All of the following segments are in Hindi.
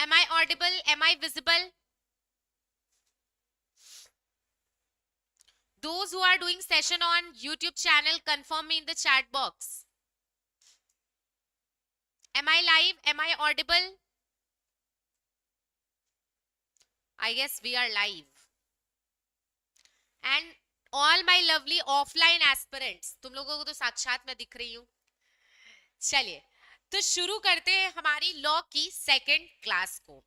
Am I audible? Am I visible? Those who are doing session on YouTube channel, confirm me in the chat box. Am I live? Am I audible? I guess we are live. And all my lovely offline aspirants, तुम लोगों को तो साक्षात मैं दिख रही हूँ. चलिए, तो शुरू करते हैं हमारी लॉ की सेकंड क्लास को.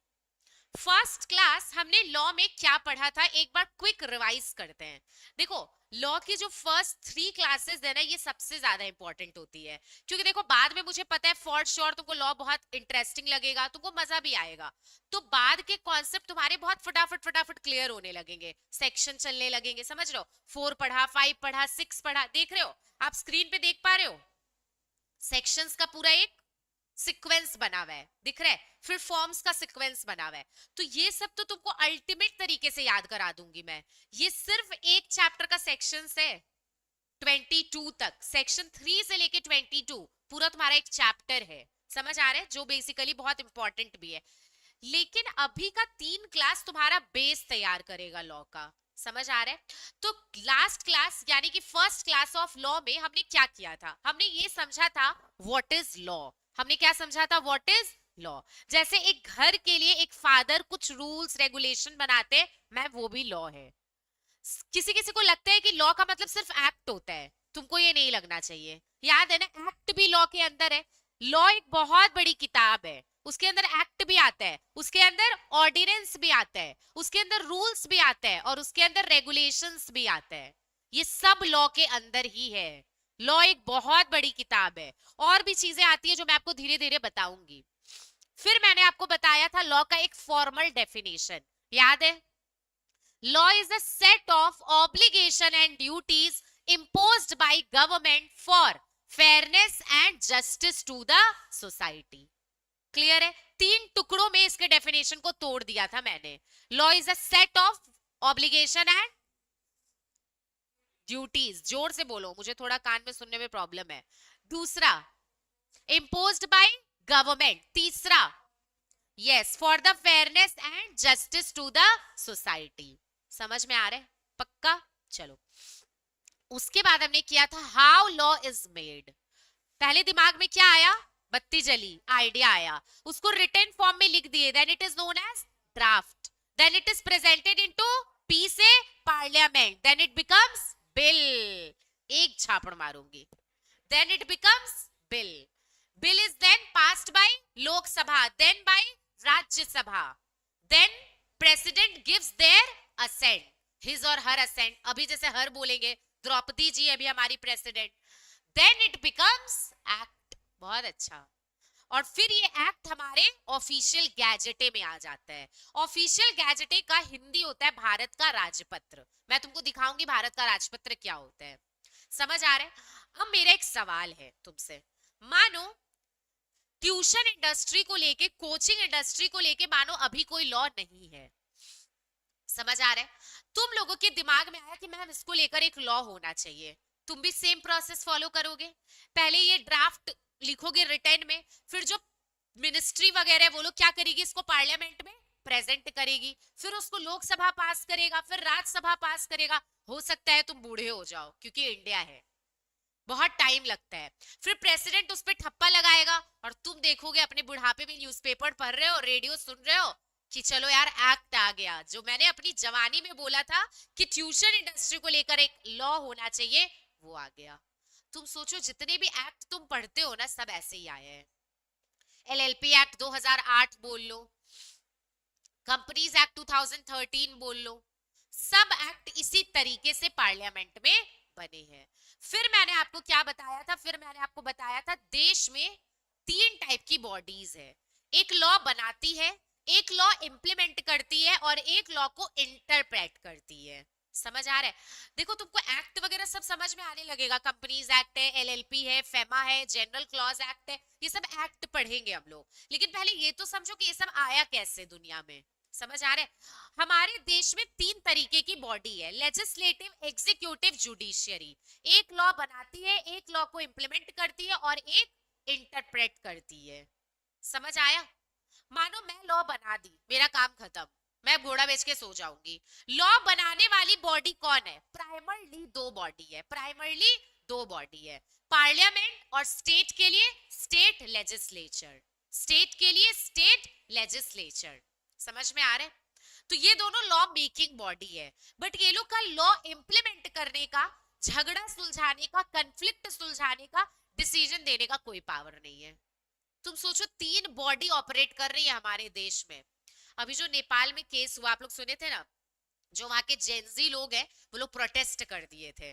फर्स्ट क्लास हमने लॉ में क्या पढ़ा था, एक बार क्विक रिवाइज करते हैं. देखो, लॉ की जो फर्स्ट 3 क्लासेस है ना, ये सबसे ज्यादा इंपॉर्टेंट होती है, क्योंकि देखो बाद में मुझे पता है फॉर श्योर तुमको लॉ बहुत इंटरेस्टिंग लगेगा, तुमको मजा भी आएगा, तो बाद के कॉन्सेप्ट तुम्हारे बहुत फटाफट फटाफट क्लियर होने लगेंगे, सेक्शन चलने लगेंगे. समझ रहे हो? 4 पढ़ा, 5 पढ़ा, 6 पढ़ा, देख रहे हो आप स्क्रीन पे, देख पा रहे हो सेक्शंस का पूरा एक सीक्वेंस बना हुआ है, दिख रहा है, फिर फॉर्म्स का सीक्वेंस बना हुआ है. तो ये सब तो तुमको अल्टीमेट तरीके से याद करा दूंगी मैं. ये सिर्फ एक चैप्टर का सेक्शंस है 22 तक, सेक्शन 3 से लेके 22 पूरा तुम्हारा एक चैप्टर है. समझ आ रहा है? जो बेसिकली बहुत इंपॉर्टेंट भी है. लेकिन अभी का 3 क्लास तुम्हारा बेस तैयार करेगा लॉ का. समझ आ रहा है? तो लास्ट क्लास यानी कि फर्स्ट क्लास ऑफ लॉ में हमने क्या किया था, हमने ये समझा था व्हाट इज लॉ. हमने क्या समझा था? What is law. जैसे एक घर के लिए एक फादर कुछ रूल्स रेगुलेशन बनाते, मैं वो भी लॉ है. किसी किसी को लगता है कि लॉ का मतलब सिर्फ एक्ट होता है, तुमको ये नहीं लगना चाहिए. याद है ना, एक्ट भी लॉ के अंदर है. लॉ एक बहुत बड़ी किताब है, उसके अंदर एक्ट भी आता है, उसके अंदर ऑर्डिनेंस भी आता है, उसके अंदर रूल्स भी आता है, और उसके अंदर रेगुलेशंस भी आता है. ये सब लॉ के अंदर ही है. लॉ एक बहुत बड़ी किताब है. और भी चीजें आती है जो मैं आपको धीरे धीरे बताऊंगी. फिर मैंने आपको बताया था लॉ का एक फॉर्मल डेफिनेशन, याद है? Law is a set of obligation and duties imposed by government for fairness and justice to the society. Clear है? 3 टुकड़ों में इसके डेफिनेशन को तोड़ दिया था मैंने. Law is a set of obligation and duties. जोर से बोलो, मुझे थोड़ा कान में सुनने में प्रॉब्लम है. दूसरा, imposed by government. तीसरा, yes, for the fairness and justice to the society. समझ में आ रहा है? पक्का? चलो, उसके बाद हमने किया था हाउ लॉ इज मेड. पहले दिमाग में क्या आया? बत्ती जली, आइडिया आया, उसको रिटन फॉर्म में लिख दिए, then it is known as draft, then it is presented into पी से parliament, then it becomes bill. एक झापड़ मारूंगी, then it becomes bill. Bill is then passed by Lok Sabha, then by Rajya Sabha, then president gives their assent, his or her ascent. अभी जैसे हर बोलेंगे, द्रौपदी जी अभी हमारी president. Then it becomes act. बहुत अच्छा. और फिर ये एक्ट हमारे ऑफिशियल गैजेटे में आ जाता है. ऑफिशियल गैजेटे का हिंदी होता है भारत का राजपत्र. मैं तुमको दिखाऊंगी भारत का राजपत्र क्या होता है. समझ आ रहा है? अब मेरा एक सवाल है तुमसे. मानो ट्यूशन इंडस्ट्री को लेके, कोचिंग इंडस्ट्री को लेके मानो अभी कोई लॉ नहीं है. समझ आ रहा है? तुम लोगों के दिमाग में आया कि मैम इसको लेकर एक लॉ होना चाहिए, तुम भी सेम प्रोसेस फॉलो करोगे. पहले ये ड्राफ्ट लिखोगे रिटर्न में, फिर जो मिनिस्ट्री वगैरह वो लोग क्या करेगी, इसको पार्लियामेंट में प्रेजेंट करेगी, फिर उसको लोकसभा पास करेगा, फिर राज्यसभा पास करेगा. हो सकता है तुम बूढ़े हो जाओ, क्योंकि इंडिया है, बहुत टाइम लगता है. फिर प्रेसिडेंट उस पर ठप्पा लगाएगा, और तुम देखोगे अपने बुढ़ापे में न्यूज़पेपर पढ़ रहे हो, रेडियो सुन रहे हो कि चलो यार एक्ट आ गया. जो मैंने अपनी जवानी में बोला था कि ट्यूशन इंडस्ट्री को लेकर एक लॉ होना चाहिए, वो आ गया. तुम सोचो जितने भी एक्ट तुम पढ़ते हो ना, सब ऐसे ही आए हैं. एलएलपी एक्ट 2008 बोल लो, कंपनीज एक्ट 2013 बोल लो, सब एक्ट इसी तरीके से पार्लियामेंट में बने हैं. फिर मैंने आपको क्या बताया था? फिर मैंने आपको बताया था देश में 3 टाइप की बॉडीज है. एक लॉ बनाती है, एक लॉ इंप्लीमेंट करती है, और एक लॉ को इंटरप्रेट करती है. समझ आ रहा है? देखो, तुमको एक्ट वगैरह सब समझ में आने लगेगा. कंपनीज एक्ट है, एलएलपी है, फेमा है, जनरल क्लॉज एक्ट है, ये सब एक्ट पढ़ेंगे हम लोग. लेकिन पहले ये तो समझो कि ये सब आया कैसे दुनिया में. समझ आ रहा है? हमारे देश में 3 तरीके की बॉडी है, लेजिस्लेटिव, एग्जीक्यूटिव, जुडिशियरी. एक लॉ बनाती है, एक लॉ को इंप्लीमेंट करती है, और एक इंटरप्रेट करती है. समझ आया? मानो मैं लॉ बना दी, मेरा काम खत्म, मैं घोड़ा बेच के सो जाऊंगी। लॉ बनाने वाली बॉडी कौन है? प्राइमरली दो बॉडी है, प्राइमरली दो बॉडी है, पार्लियामेंट और स्टेट के लिए स्टेट लेजिस्लेचर, स्टेट के लिए स्टेट लेजिस्लेचर। समझ में आ रहा है? तो ये दोनों लॉ मेकिंग बॉडी है, बट ये लोग का लॉ इंप्लीमेंट करने का, झगड़ा सुलझाने का, कंफ्लिक्ट सुलझाने का, डिसीजन देने का कोई पावर नहीं है। तुम सोचो, तीन बॉडी ऑपरेट कर रही है हमारे देश में। अभी जो नेपाल में केस हुआ, आप लोग सुने थे ना, जो वहां के जेंजी लोग हैं वो लोग प्रोटेस्ट कर दिए थे,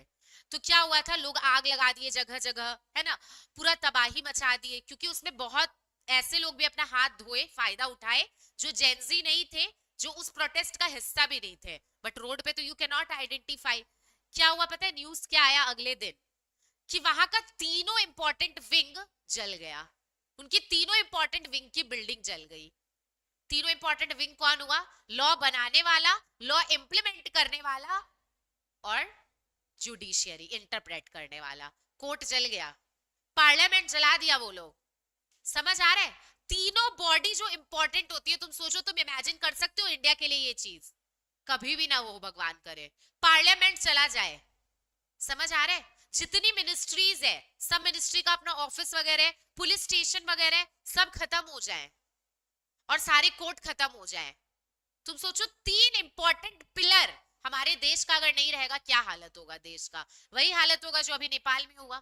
तो क्या हुआ था, लोग आग लगा दिए जगह जगह, है ना, पूरा तबाही मचा दिए, क्योंकि उसमें बहुत ऐसे लोग भी अपना हाथ धोए, फायदा उठाए, जो जेंजी नहीं थे, जो उस प्रोटेस्ट का हिस्सा भी नहीं थे, बट रोड पे तो यू कैन नॉट आइडेंटिफाई। क्या हुआ पता है, न्यूज क्या आया अगले दिन, कि वहां का तीनों इंपॉर्टेंट विंग जल गया, उनकी तीनों इंपॉर्टेंट विंग की बिल्डिंग जल गई। तीनों इंपॉर्टेंट विंग कौन हुआ? लॉ बनाने वाला, लॉ इंप्लीमेंट करने वाला और जुडिशियरी इंटरप्रेट करने वाला। कोर्ट जल गया, पार्लियामेंट जला दिया वो लोग। समझ आ रहा है? तीनों बॉडी जो इंपॉर्टेंट होती है, तुम सोचो, तुम इमेजिन कर सकते हो इंडिया के लिए ये चीज? कभी भी ना हो, भगवान करे, पार्लियामेंट चला जाए। समझ आ रहा है? जितनी मिनिस्ट्रीज है, सब मिनिस्ट्री का अपना ऑफिस वगैरह, पुलिस स्टेशन वगैरह सब खत्म हो जाए और सारे कोर्ट खत्म हो जाए। तुम सोचो, तीन इंपॉर्टेंट पिलर हमारे देश का अगर नहीं रहेगा, क्या हालत होगा देश का? वही हालत होगा जो अभी नेपाल में हुआ।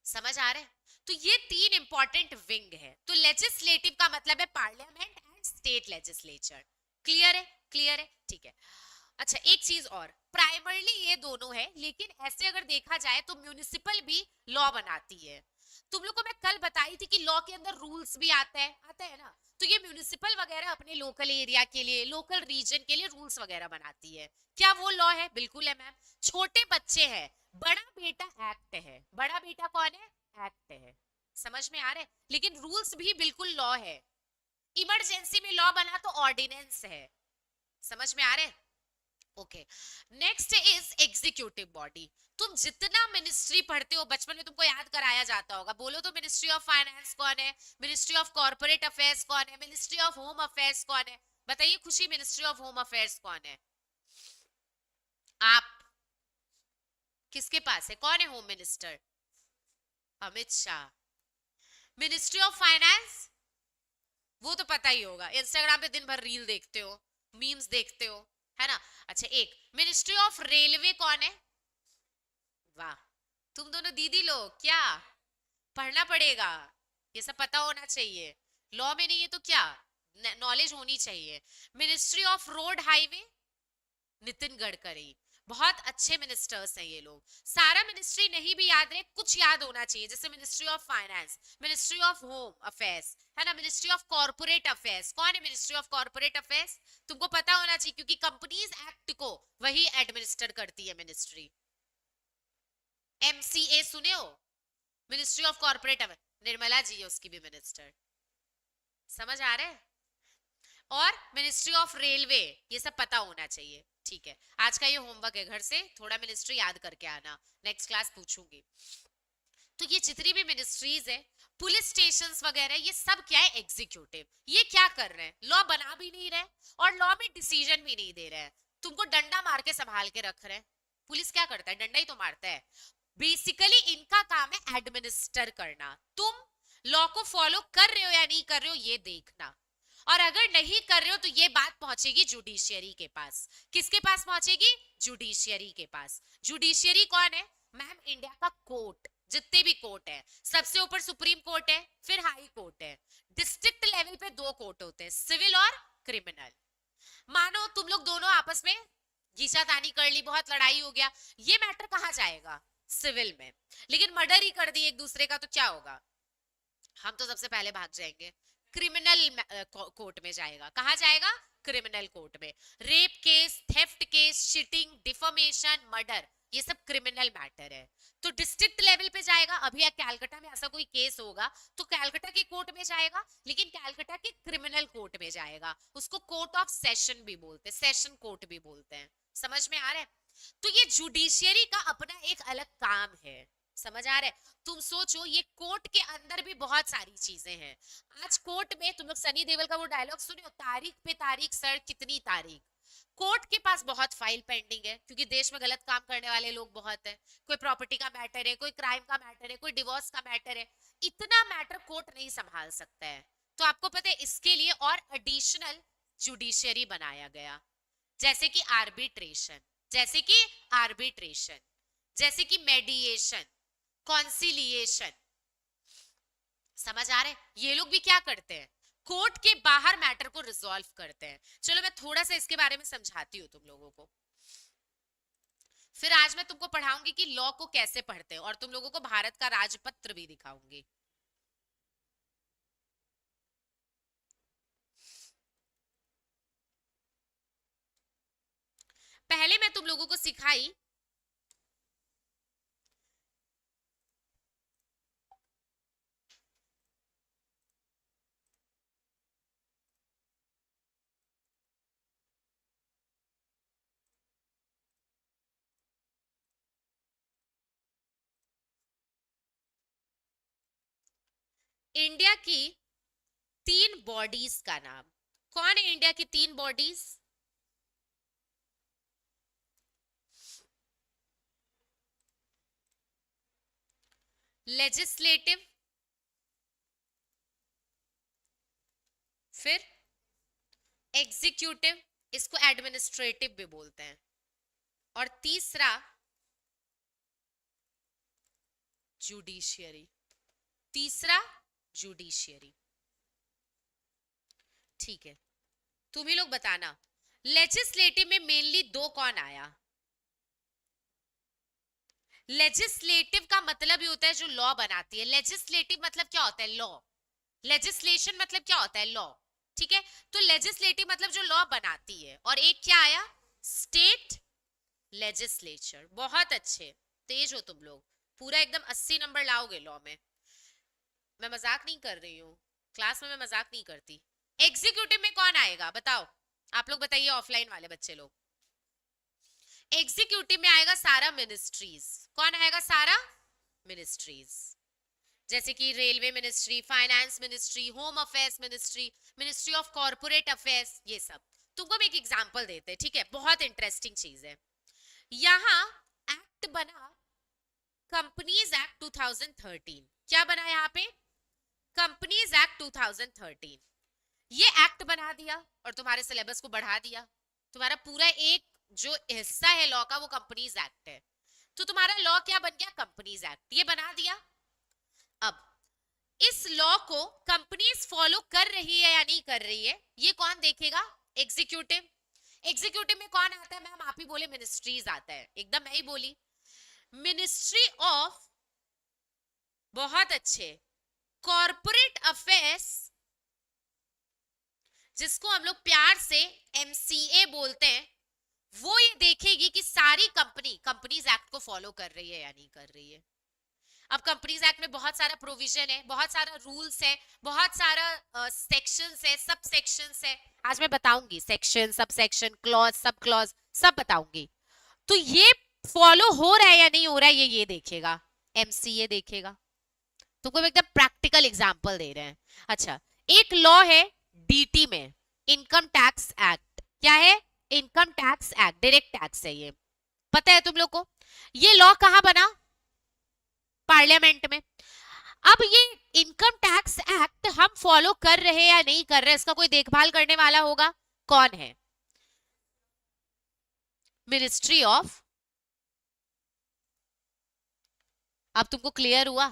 समझ आ रहा है? तो ये तीन इंपॉर्टेंट विंग है। तो लेजिस्लेटिव का मतलब है parliament and state legislature. Clear है? क्लियर है, ठीक है। अच्छा, एक चीज और, प्राइमरली ये दोनों है, लेकिन ऐसे अगर देखा जाए तो म्यूनिसिपल भी लॉ बनाती है। तुम लोग को मैं कल बताई थी कि लॉ के अंदर रूल्स भी आता है ना, तो ये म्यूनिसिपल वगैरह अपने लोकल एरिया के लिए, लोकल रीजन के लिए रूल्स वगैरह बनाती है। क्या वो लॉ है? बिल्कुल है मैम। छोटे बच्चे हैं, बड़ा बेटा एक्ट है, बड़ा बेटा कौन है? एक्ट है। समझ में आ रहा है? लेकिन रूल्स भी बिल्कुल लॉ है। इमरजेंसी में लॉ बना तो ऑर्डिनेंस है। समझ में आ रहा है? Okay, next is executive body. तुम जितना मिनिस्ट्री पढ़ते हो, बचपन में तुमको याद कराया जाता होगा, बोलो तो, मिनिस्ट्री ऑफ फाइनेंस कौन है? मिनिस्ट्री ऑफ कॉर्पोरेट अफेयर्स कौन है? मिनिस्ट्री ऑफ होम अफेयर्स कौन है? बताइए खुशी, मिनिस्ट्री ऑफ होम अफेयर्स कौन है? आप किसके पास है? कौन है home minister? Amit Shah. Ministry of finance, वो तो पता ही होगा, इंस्टाग्राम पे दिन भर रील देखते हो, मीम्स देखते हो, है ना। अच्छा, एक मिनिस्ट्री ऑफ रेलवे कौन है? वाह, तुम दोनों दीदी लोग, क्या पढ़ना पड़ेगा, ये सब पता होना चाहिए। लॉ में नहीं है तो क्या, नॉलेज होनी चाहिए। Ministry of road highway, Nitin Gadkari. बहुत अच्छे मिनिस्टर्स हैं ये लोग। सारा मिनिस्ट्री नहीं भी याद रहे, कुछ याद होना चाहिए, जैसे ministry of finance, ministry of home affairs, है ना, मिनिस्ट्री ऑफ कॉर्पोरेट अफेयर्स। कौन है मिनिस्ट्री ऑफ कॉर्पोरेट अफेयर्स? तुमको पता होना चाहिए, क्योंकि कंपनीज एक्ट को वही एडमिनिस्टर करती है मिनिस्ट्री। एमसीए सुने हो? Ministry of corporate affairs, Nirmala ji है उसकी भी मिनिस्टर। समझ आ रहा है? और मिनिस्ट्री ऑफ रेलवे, ये सब पता होना चाहिए, ठीक है। आज का ये होमवर्क है, घर से थोड़ा मिनिस्ट्री याद करके आना, नेक्स्ट क्लास पूछूंगी। तो ये जितनी भी मिनिस्ट्रीज है, पुलिस स्टेशन वगैरह, ये सब क्या है? एग्जीक्यूटिव। ये क्या कर रहे हैं? लॉ बना भी नहीं रहे और लॉ में डिसीजन भी नहीं दे रहे हैं, तुमको डंडा मार के संभाल के रख रहे हैं। पुलिस क्या करता है? डंडा ही तो मारता है। बेसिकली इनका काम है एडमिनिस्टर करना। तुम लॉ को फॉलो कर रहे हो या नहीं कर रहे हो, ये देखना, और अगर नहीं कर रहे हो तो ये बात पहुंचेगी जुडिशियरी के पास। किसके पास पहुंचेगी? जुडिशियरी के पास। जुडिशियरी कौन है मैम? इंडिया का कोर्ट, जितने भी कोर्ट है, सबसे ऊपर सुप्रीम कोर्ट है, फिर हाई कोर्ट है। डिस्ट्रिक्ट लेवल पे दो कोर्ट होते हैं, सिविल और क्रिमिनल। मानो तुम लोग दोनों आपस में घींचातानी कर ली, बहुत लड़ाई हो गया, ये मैटर कहाँ जाएगा? सिविल में। लेकिन मर्डर ही कर दिए एक दूसरे का, तो क्या होगा? हम तो सबसे पहले भाग जाएंगे, क्रिमिनल कोर्ट में जाएगा। कहाँ जाएगा? क्रिमिनल कोर्ट में। Rape case, theft case, cheating, deformation, murder, ये सब क्रिमिनल मैटर है, तो डिस्ट्रिक्ट लेवल पे जाएगा। अभी कैलकाटा में ऐसा कोई केस होगा तो कैलकाटा के कोर्ट में जाएगा, लेकिन कैलकाटा के क्रिमिनल कोर्ट में जाएगा। उसको कोर्ट ऑफ सेशन भी बोलते हैं, सेशन कोर्ट भी बोलते हैं। समझ में आ रहा है? तो ये जुडिशियरी का अपना एक अलग काम है। समझ आ रहा है? तुम सोचो ये कोर्ट के अंदर भी बहुत सारी चीजें हैं। आज कोर्ट में तुम लोग सनी देओल का वो डायलॉग सुने हो, तारीख पे तारीख सर कितनी तारीख। कोर्ट के पास बहुत फाइल पेंडिंग है क्योंकि देश में गलत काम करने वाले लोग बहुत है। कोई प्रॉपर्टी का मैटर है, कोई क्राइम का मैटर है, कोई डिवोर्स का मैटर है। इतना मैटर कोर्ट नहीं संभाल सकता है। तो आपको पता है इसके लिए और एडिशनल जुडिशरी बनाया गया, जैसे कि आर्बिट्रेशन, जैसे कि आर्बिट्रेशन, जैसे कि मेडिएशन, कॉन्सिलिएशन। समझ आ रहे हैं? ये लोग भी क्या करते हैं, कोर्ट के बाहर मैटर को रिजॉल्व करते हैं। चलो मैं थोड़ा सा इसके बारे में समझाती हूँ तुम लोगों को। फिर आज मैं तुमको पढ़ाऊंगी कि लॉ को कैसे पढ़ते हैं और तुम लोगों को भारत का राजपत्र भी दिखाऊंगी। पहले मैं तुम लोगों को सिखाई इंडिया की 3 बॉडीज का नाम। कौन है इंडिया की 3 बॉडीज? लेजिस्लेटिव, फिर एग्जीक्यूटिव, इसको एडमिनिस्ट्रेटिव भी बोलते हैं, और तीसरा जुडिशियरी। तीसरा जुडिशियरी। ठीक है, तुम ही लोग बताना लेजिस्लेटिव में मेनली 2 कौन आया? लेजिस्लेटिव का मतलब ही होता है जो लॉ बनाती है। लेजिस्लेटिव मतलब क्या होता है? लॉ। लेजिस्लेशन मतलब क्या होता है? लॉ। ठीक है, तो लेजिस्लेटिव मतलब जो लॉ बनाती है। और एक क्या आया? State legislature. बहुत अच्छे, तेज हो तुम लोग, पूरा एकदम 80 नंबर लाओगे लॉ में। मैं मजाक नहीं कर रही हूँ, क्लास में मैं मजाक नहीं करती। एग्जीक्यूटिव में कौन आएगा बताओ, आप लोग बताइए, ऑफलाइन वाले बच्चे लोग। एग्जीक्यूटिव में आएगा सारा मिनिस्ट्रीज। कौन आएगा? सारा मिनिस्ट्रीज, जैसे कि railway ministry, finance ministry, home affairs ministry, ministry of corporate affairs, ये सब। तुमको हम एक एग्जांपल देते हैं, ठीक है, बहुत इंटरेस्टिंग चीज है। यहां एक्ट बना कंपनीज एक्ट 2013। क्या बना यहाँ पे? Companies act 2013। ये एक्ट बना दिया और तुम्हारे सिलेबस को बढ़ा दिया। तुम्हारा पूरा एक जो हिस्सा है लॉ का वो कंपनीज एक्ट है। तो तुम्हारा लॉ क्या बन गया? कंपनीज एक्ट, ये बना दिया। अब इस लॉ को कंपनीज फॉलो कर रही है या नहीं कर रही है, ये कौन देखेगा? एग्जीक्यूटिव। एग्जीक्यूटिव में कौन आता है मैम? आप ही बोले मिनिस्ट्रीज आता है, एकदम मैं ही बोली। मिनिस्ट्री ऑफ, बहुत अच्छे, कॉर्पोरेट अफेयर्स, जिसको हम लोग प्यार से एमसीए बोलते हैं, वो ये देखेगी कि सारी कंपनीज एक्ट को फॉलो कर रही है या नहीं कर रही है। अब कंपनीज एक्ट में बहुत सारा प्रोविजन है, बहुत सारा रूल्स है, बहुत सारा सेक्शंस है, सब सेक्शंस है। आज मैं बताऊंगी section, sub section, clause, sub clause, सब बताऊंगी। तो ये फॉलो हो रहा है या नहीं हो रहा है ये देखेगा, एमसीए देखेगा। तुमको एकदम प्रैक्टिकल एग्जांपल दे रहे हैं। अच्छा, एक लॉ है डीटी में, इनकम टैक्स एक्ट। क्या है? Income tax act, direct tax है ये, पता है तुम लोग को। ये लॉ कहां बना? पार्लियामेंट में। अब ये इनकम टैक्स एक्ट हम फॉलो कर रहे हैं या नहीं कर रहे, इसका कोई देखभाल करने वाला होगा, कौन है? Ministry of. अब तुमको क्लियर हुआ?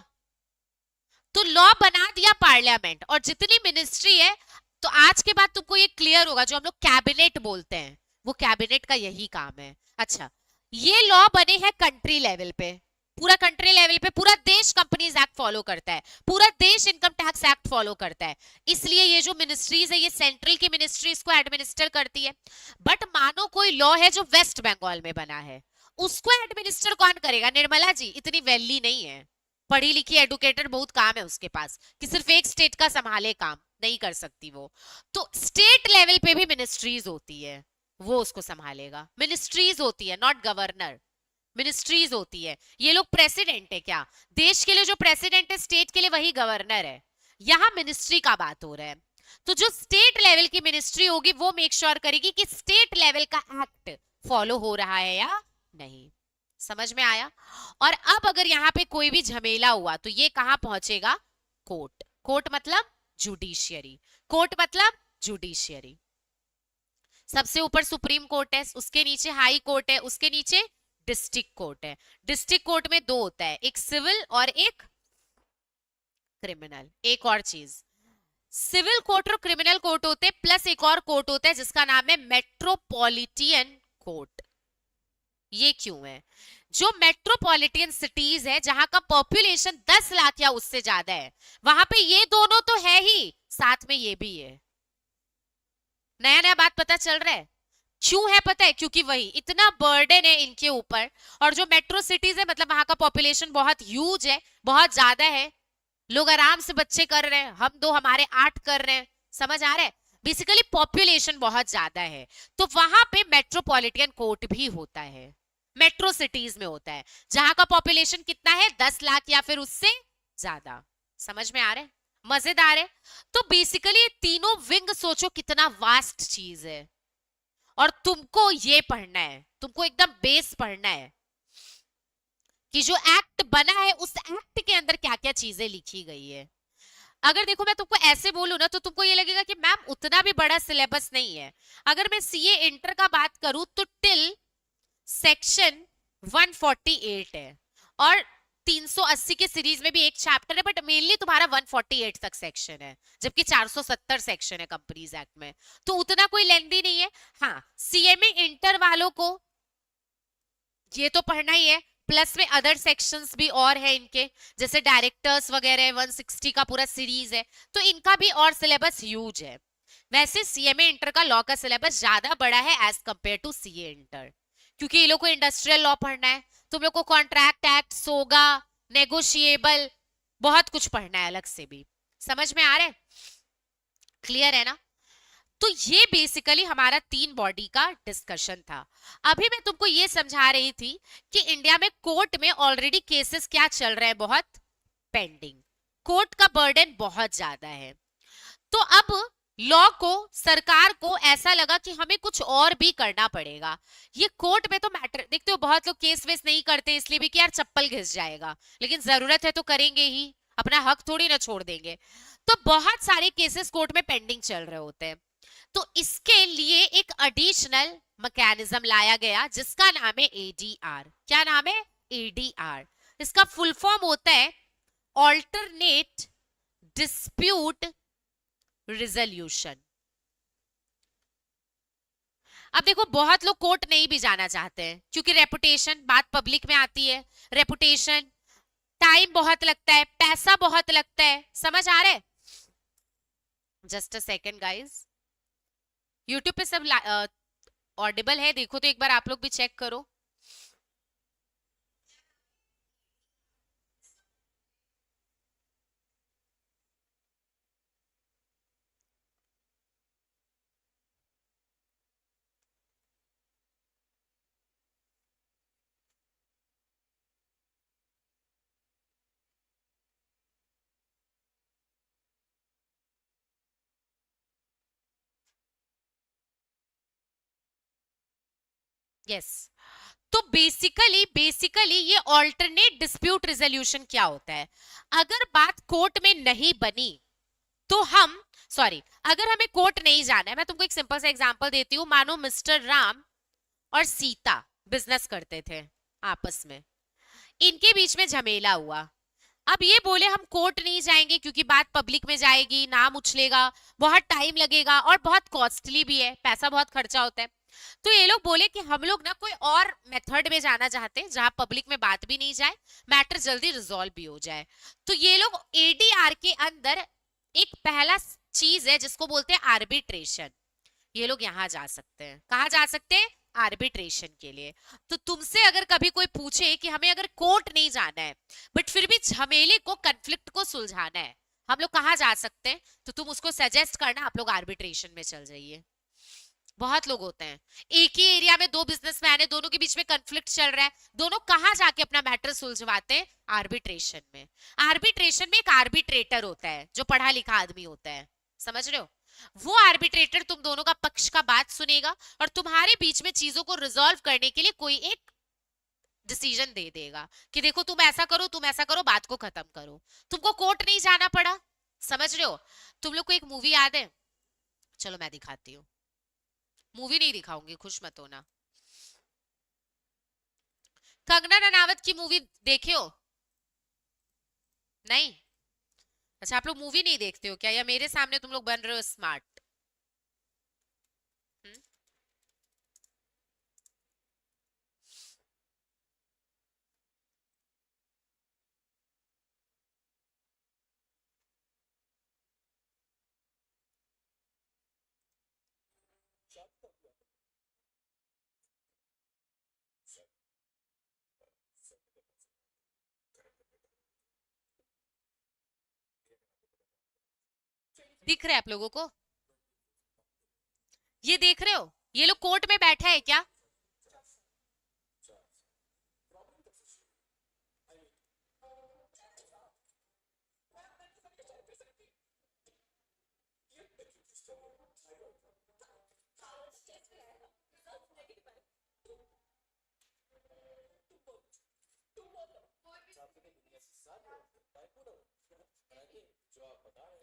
तो लॉ बना दिया पार्लियामेंट, और जितनी मिनिस्ट्री है, तो आज के बाद तुमको ये क्लियर होगा, जो हम लोग कैबिनेट बोलते हैं, वो कैबिनेट का यही काम है। अच्छा, ये लॉ बने हैं कंट्री लेवल पे, पूरा कंट्री लेवल पे पूरा देश कंपनीज एक्ट फॉलो करता है, पूरा देश इनकम टैक्स एक्ट फॉलो करता है। इसलिए ये जो मिनिस्ट्रीज है, ये सेंट्रल की मिनिस्ट्रीज को एडमिनिस्टर करती है। बट मानो कोई लॉ है जो वेस्ट बंगाल में बना है, उसको एडमिनिस्टर कौन करेगा? निर्मला जी इतनी वैली नहीं है, पढ़ी लिखी एडुकेटेड बहुत काम है उसके पास, कि सिर्फ एक स्टेट का संभाले काम नहीं कर सकती वो। तो स्टेट लेवल पे भी मिनिस्ट्रीज होती है, वो उसको संभालेगा। मिनिस्ट्रीज होती है, नॉट गवर्नर। मिनिस्ट्रीज होती है। ये लोग प्रेसिडेंट है क्या? देश के लिए जो प्रेसिडेंट है, स्टेट के लिए वही गवर्नर है। यहाँ मिनिस्ट्री का बात हो रहा है। तो जो स्टेट लेवल की मिनिस्ट्री होगी वो मेक श्योर करेगी कि स्टेट लेवल का एक्ट फॉलो हो रहा है या नहीं। समझ में आया? और अब अगर यहाँ पे कोई भी झमेला हुआ तो ये कहां पहुंचेगा? कोर्ट। कोर्ट मतलब जुडिशियरी। कोर्ट मतलब जुडिशियरी। सबसे ऊपर सुप्रीम कोर्ट है, उसके नीचे हाई कोर्ट है, उसके नीचे डिस्ट्रिक्ट कोर्ट है। डिस्ट्रिक्ट कोर्ट में दो होता है, एक सिविल और एक क्रिमिनल। एक और चीज, सिविल कोर्ट और क्रिमिनल कोर्ट होते हैं, प्लस एक और कोर्ट होता है जिसका नाम है मेट्रोपॉलिटन कोर्ट। ये क्यों है? जो मेट्रोपॉलिटन सिटीज है, जहां का पॉपुलेशन 10 लाख या उससे ज्यादा है, वहां पे ये दोनों तो है ही, साथ में ये भी है। नया नया बात पता चल रहा है? क्यों है पता है? क्योंकि वही इतना बर्डन है इनके ऊपर। और जो मेट्रो सिटीज है, मतलब वहां का पॉपुलेशन बहुत ह्यूज है, बहुत ज्यादा है, लोग आराम से बच्चे कर रहे हैं, हम दो हमारे 8 कर रहे हैं। समझ आ रहा है? बेसिकली पॉपुलेशन बहुत ज्यादा है, तो वहां पे मेट्रोपॉलिटन कोर्ट भी होता है। मेट्रो सिटीज में होता है, जहां का पॉपुलेशन कितना है, 10 लाख या फिर उससे ज्यादा। समझ में आ रहा है? मजेदार है। तो बेसिकली ये तीनों विंग सोचो कितना वास्ट चीज है। और तुमको ये पढ़ना है, तुमको एकदम बेस पढ़ना है कि जो एक्ट बना है उस एक्ट के अंदर क्या क्या चीजें लिखी गई है। अगर देखो मैं तुमको ऐसे बोलूं ना तो तुमको ये लगेगा कि मैम उतना भी बड़ा सिलेबस नहीं है। अगर मैं सीए इंटर का बात करूं तो टिल सेक्शन 148 है, और 380 के सीरीज में भी एक चैप्टर है, बट मेनली तुम्हारा 148 तक सेक्शन है, जबकि 470 सेक्शन है कंपनीज एक्ट में, तो उतना कोई लेंदी नहीं है। हाँ, सीएमए इंटर वालों को ये तो पढ़ना ही है, प्लस में अदर सेक्शंस भी और है इनके, जैसे डायरेक्टर्स वगैरह 160 का पूरा सीरीज है, तो इनका भी और सिलेबस ह्यूज है। वैसे सीएमए इंटर का लॉ का सिलेबस ज्यादा बड़ा है as compare to CA inter, क्योंकि ये लोग को इंडस्ट्रियल लॉ पढ़ना है, तुम लोग को कॉन्ट्रैक्ट एक्ट, सोगा, नेगोशिएबल, बहुत कुछ पढ़ना है अलग से भी। समझ में आ रहा है? क्लियर है ना? तो ये बेसिकली हमारा 3 बॉडी का डिस्कशन था। अभी मैं तुमको ये समझा रही थी कि इंडिया में कोर्ट में ऑलरेडी केसेस क्या चल रहे हैं, बहुत पेंडिंग। कोर्ट का बर्डन बहुत ज्यादा है। तो अब लॉ को, सरकार को ऐसा लगा कि हमें कुछ और भी करना पड़ेगा। ये कोर्ट में तो मैटर, देखते हो बहुत लोग केस वेस नहीं करते इसलिए भी कि यार चप्पल घिस जाएगा, लेकिन जरूरत है तो करेंगे ही, अपना हक थोड़ी ना छोड़ देंगे। तो बहुत सारे केसेस कोर्ट में पेंडिंग चल रहे होते हैं। तो इसके लिए एक एडिशनल मैकेनिज्म लाया गया जिसका नाम है एडीआर। क्या नाम है? एडीआर। इसका फुल फॉर्म होता है ऑल्टरनेट डिस्प्यूट रिजोल्यूशन। अब देखो बहुत लोग कोर्ट नहीं भी जाना चाहते हैं, क्योंकि रेपुटेशन, बात पब्लिक में आती है, रेपुटेशन, टाइम बहुत लगता है, पैसा बहुत लगता है। समझ आ रहा है? Just a second guys, YouTube पे सब ऑडिबल है, देखो तो एक बार आप लोग भी चेक करो। यस, तो बेसिकली ये ऑल्टरनेट डिस्प्यूट रिजोल्यूशन क्या होता है? अगर बात कोर्ट में नहीं बनी तो हम, सॉरी, अगर हमें कोर्ट नहीं जाना है, मैं तुमको एक सिंपल सा एग्जांपल देती हूँ। मानो मिस्टर राम और सीता बिजनेस करते थे आपस में, इनके बीच में झमेला हुआ। अब ये बोले हम कोर्ट नहीं जाएंगे क्योंकि बात पब्लिक में जाएगी, नाम उछलेगा, बहुत टाइम लगेगा और बहुत कॉस्टली भी है, पैसा बहुत खर्चा होता है। तो ये लोग बोले कि हम लोग ना कोई और मेथड में जाना चाहते हैं जहां पब्लिक में बात भी नहीं जाए, मैटर जल्दी रिजॉल्व भी हो जाए। तो ये लोग एडीआर के अंदर एक पहला चीज है जिसको बोलते हैं आर्बिट्रेशन। ये लोग यहां जा सकते हैं, कहा जा सकते हैं? आर्बिट्रेशन के लिए। तो तुमसे अगर कभी कोई पूछे कि हमें अगर कोर्ट नहीं जाना है बट फिर भी झमेले को, कन्फ्लिक्ट को सुलझाना है, हम लोग कहाँ जा सकते हैं, तो तुम उसको सजेस्ट करना आप लोग आर्बिट्रेशन में चल जाइए। बहुत लोग होते हैं, एक ही एरिया में दो बिजनेसमैन है, दोनों के बीच में कन्फ्लिक्ट चल रहा है, दोनों कहाँ जाके अपना मैटर सुलझवाते हैं? आर्बिट्रेशन में। आर्बिट्रेशन में एक आर्बिट्रेटर होता है जो पढ़ा लिखा आदमी होता है, समझ रहे हो? वो आर्बिट्रेटर तुम दोनों का पक्ष का बात सुनेगा और तुम्हारे बीच में चीजों को रिजॉल्व करने के लिए कोई एक डिसीजन दे देगा कि देखो तुम ऐसा करो, तुम ऐसा करो, बात को खत्म करो। तुमको कोर्ट नहीं जाना पड़ा, समझ रहे हो? तुम लोग को एक मूवी याद है, चलो मैं दिखाती हूँ। मूवी नहीं दिखाऊंगी, खुश मत होना। कंगना रनावत की मूवी देखे हो? नहीं? अच्छा, आप लोग मूवी नहीं देखते हो क्या, या मेरे सामने तुम लोग बन रहे हो स्मार्ट? दिख रहा है आप लोगों को? ये देख रहे हो, ये लोग कोर्ट में बैठा है क्या?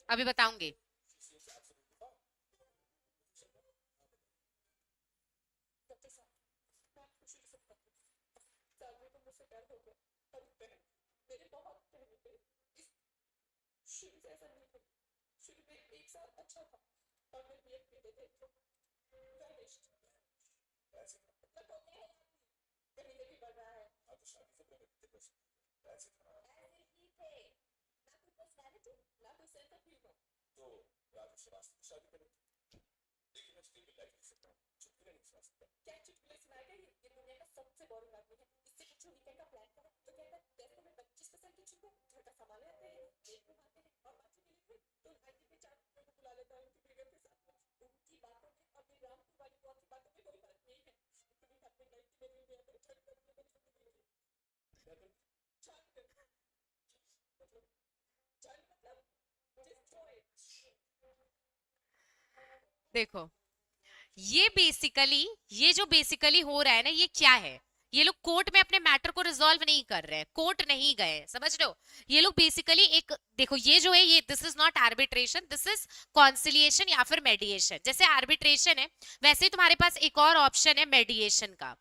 अभी बताऊंगी। देखो, ये जो बेसिकली हो रहा है ना, ये क्या है? ये लोग कोर्ट में अपने मैटर को रिजॉल्व नहीं कर रहे हैं, कोर्ट नहीं गए, समझ रहे हो? ये लोग बेसिकली एक, देखो ये जो है, ये this is not arbitration, this is conciliation या फिर मेडिएशन। जैसे आर्बिट्रेशन है, वैसे ही तुम्हारे पास एक और ऑप्शन है मेडिएशन का,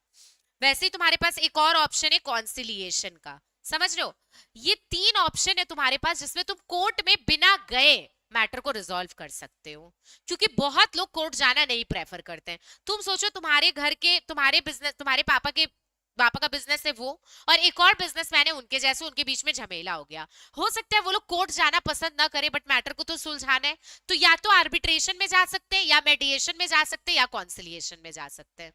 वैसे ही तुम्हारे पास एक और ऑप्शन है कॉन्सिलिएशन का, समझ रहे हो? ये तीन ऑप्शन है तुम्हारे पास जिसमें तुम कोर्ट में बिना गए मैटर को रिजॉल्व कर सकते हो, क्योंकि बहुत लोग कोर्ट जाना नहीं प्रेफर करते हैं। तुम सोचो, तुम्हारे घर के, तुम्हारे बिजनेस, तुम्हारे पापा का बिजनेस है वो, और एक और बिजनेसमैन है उनके जैसे, उनके बीच में झमेला हो गया। हो सकता है वो लोग कोर्ट जाना पसंद ना करे, बट मैटर को तो सुलझाना है, तो या तो आर्बिट्रेशन में जा सकते हैं, या मेडिएशन में जा सकते हैं, या कॉन्सिलिएशन में जा सकते हैं।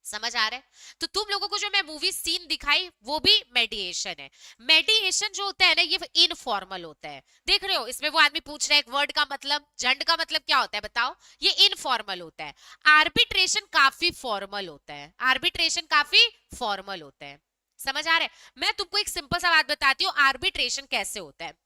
समझ आ रहा है? तो तुम लोगों को जो मैं मूवी सीन दिखाई वो भी मेडिएशन है। मेडिएशन जो होता है ना, ये इनफॉर्मल होता है। देख रहे हो, इसमें वो आदमी पूछ रहा है एक वर्ड का मतलब, झंड का मतलब क्या होता है बताओ? ये इनफॉर्मल होता है। आर्बिट्रेशन काफी फॉर्मल होता है, आर्बिट्रेशन काफी फॉर्मल होता है। समझ आ रहा है? मैं तुमको एक सिंपल सा बात बताती हूँ, आर्बिट्रेशन कैसे होता है।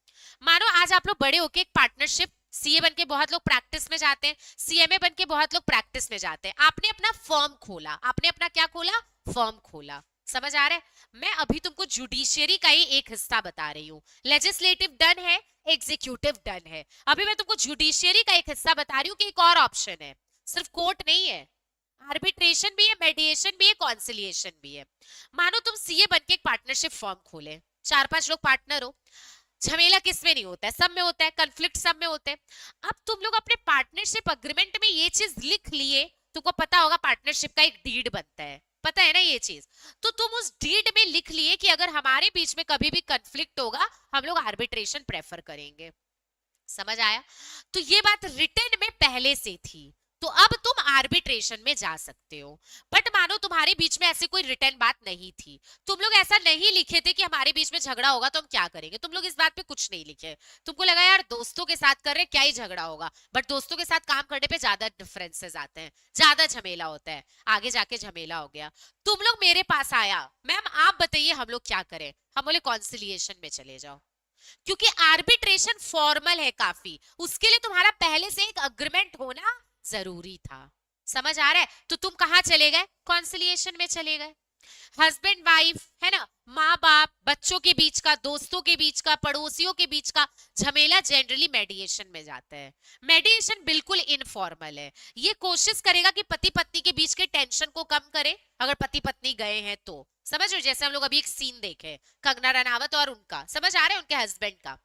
मानो आज आप लोग बड़े होके एक पार्टनरशिप, सीए बन के बहुत लोग प्रैक्टिस में जाते हैं, सीएमए बन के बहुत लोग प्रैक्टिस में जाते हैं, आपने अपना फर्म खोला, आपने अपना क्या खोला? फर्म खोला। समझ आ रहा है? मैं अभी तुमको जुडिशियरी का ही एक हिस्सा बता रही हूँ। लेजिस्लेटिव डन है, एग्जीक्यूटिव डन है, अभी मैं तुमको जुडिशियरी का एक हिस्सा बता रही हूँ कि एक और ऑप्शन है, सिर्फ कोर्ट नहीं है, आर्बिट्रेशन भी है, मेडिएशन भी है, कॉन्सिलिएशन भी है। मानो तुम सीए बन के एक पार्टनरशिप फर्म खोले, 4-5 लोग पार्टनर हो, झमेला किस में नहीं होता है? सब में होता है, कन्फ्लिक्ट सब में होते हैं। अब तुम लोग अपने पार्टनरशिप अग्रीमेंट में ये चीज लिख लिए, तुमको पता होगा पार्टनरशिप का एक डीड बनता है, पता है ना ये चीज? तो तुम उस डीड में लिख लिए कि अगर हमारे बीच में कभी भी कन्फ्लिक्ट होगा, हम लोग आर्बिट्रेशन प्रेफर करेंगे। समझ आया? तो ये बात रिटर्न में पहले से थी, तो अब तुम आर्बिट्रेशन में जा सकते हो। बट मानो तुम्हारे बीच में ऐसी कोई रिटर्न बात नहीं थी, तुम लोग ऐसा नहीं लिखे थे कि हमारे बीच में झगड़ा होगा तो हम क्या करेंगे, तुम लोग इस बात पे कुछ नहीं लिखे। तुमको लगा यार दोस्तों के साथ कर रहे क्या ही झगड़ा होगा, बट दोस्तों के साथ काम करने पे ज्यादा डिफरेंसेस आते हैं, ज्यादा झमेला होता है, आगे जाके झमेला हो गया। तुम लोग मेरे पास आया, मैम आप बताइए हम लोग क्या करें, हम बोले कॉन्सिलिएशन में चले जाओ, क्योंकि आर्बिट्रेशन फॉर्मल है काफी, उसके लिए तुम्हारा पहले से एक अग्रीमेंट होना जरूरी था। समझ आ रहा है? तो तुम कहां चले गए, कॉन्सिलिएशन में चले गए। हस्बैंड वाइफ है ना, माँ बाप बच्चों के बीच का, दोस्तों के बीच का, पड़ोसियों के बीच का झमेला जनरली मेडिएशन में जाता है। मेडिएशन बिल्कुल इनफॉर्मल है, ये कोशिश करेगा कि पति पत्नी के बीच के टेंशन को कम करे, अगर पति पत्नी गए हैं तो। समझ रहे हो? जैसे हम लोग अभी एक सीन देखे कंगना रनावत और उनका, समझ आ रहा है, उनके हस्बैंड का।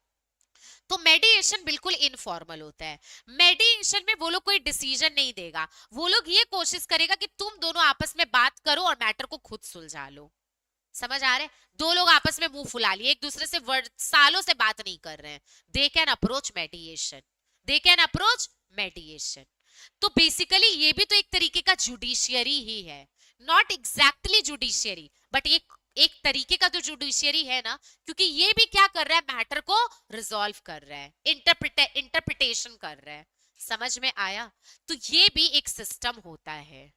तो मेडिएशन बिल्कुल इनफॉर्मल होता है। मेडिएशन में वो लोग कोई डिसीजन नहीं देगा, वो लोग ये कोशिश करेगा कि तुम दोनों आपस में बात करो और मैटर को खुद सुलझा लो। समझ आ रहा है? दो लोग आपस में मुंह फुला लिए, एक दूसरे से सालों से बात नहीं कर रहे हैं, they can approach मेडिएशन, they can approach मेडिएशन। तो बेसिकली ये भी तो एक तरीके का जुडिशियरी ही है, नॉट एग्जैक्टली जुडिशियरी, बट ये एक तरीके का जो जुडिशियरी है ना, क्योंकि ये भी क्या कर रहा है, मैटर को रिजॉल्व कर रहा है, इंटरप्रिटेशन कर रहा है। समझ में आया? तो ये भी एक सिस्टम होता है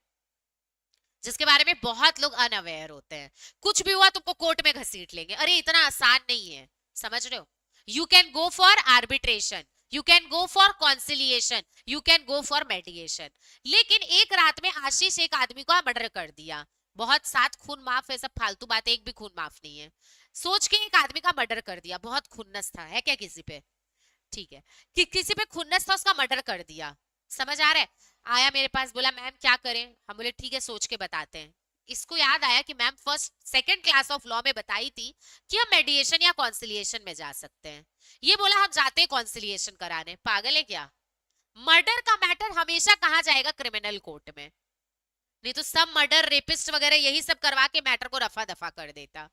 जिसके बारे में बहुत लोग अनअवेयर होते हैं। कुछ भी हुआ तुमको कोर्ट में घसीट लेंगे, अरे इतना आसान नहीं है। समझ रहे हो? You can go for arbitration, you can go for conciliation, you can go for मेडिएशन। लेकिन एक रात में आशीष एक आदमी को मर्डर कर दिया, बहुत सात खून माफ है, सब फालतू बात, एक भी खून माफ नहीं है। सोच के एक आदमी का मर्डर कर दिया, बहुत खुन्नस था, है क्या किसी पे? ठीक है, कि किसी पे खुन्नस था, उसका मर्डर कर दिया। समझ आ रहा है? आया मेरे पास, बोला मैम क्या करें, हम बोले ठीक है सोच के बताते हैं। इसको याद आया कि ma'am first second class of law में बताई थी कि हम मेडिएशन या कॉन्सिलिएशन में जा सकते हैं। ये बोला हम जाते हैं कॉन्सिलिएशन कराने, पागल है क्या? मर्डर का मैटर हमेशा कहा जाएगा, क्रिमिनल कोर्ट में। नहीं तो सब मर्डर रेपिस्ट वगैरह यही सब करवा के मैटर को रफा दफा कर देता।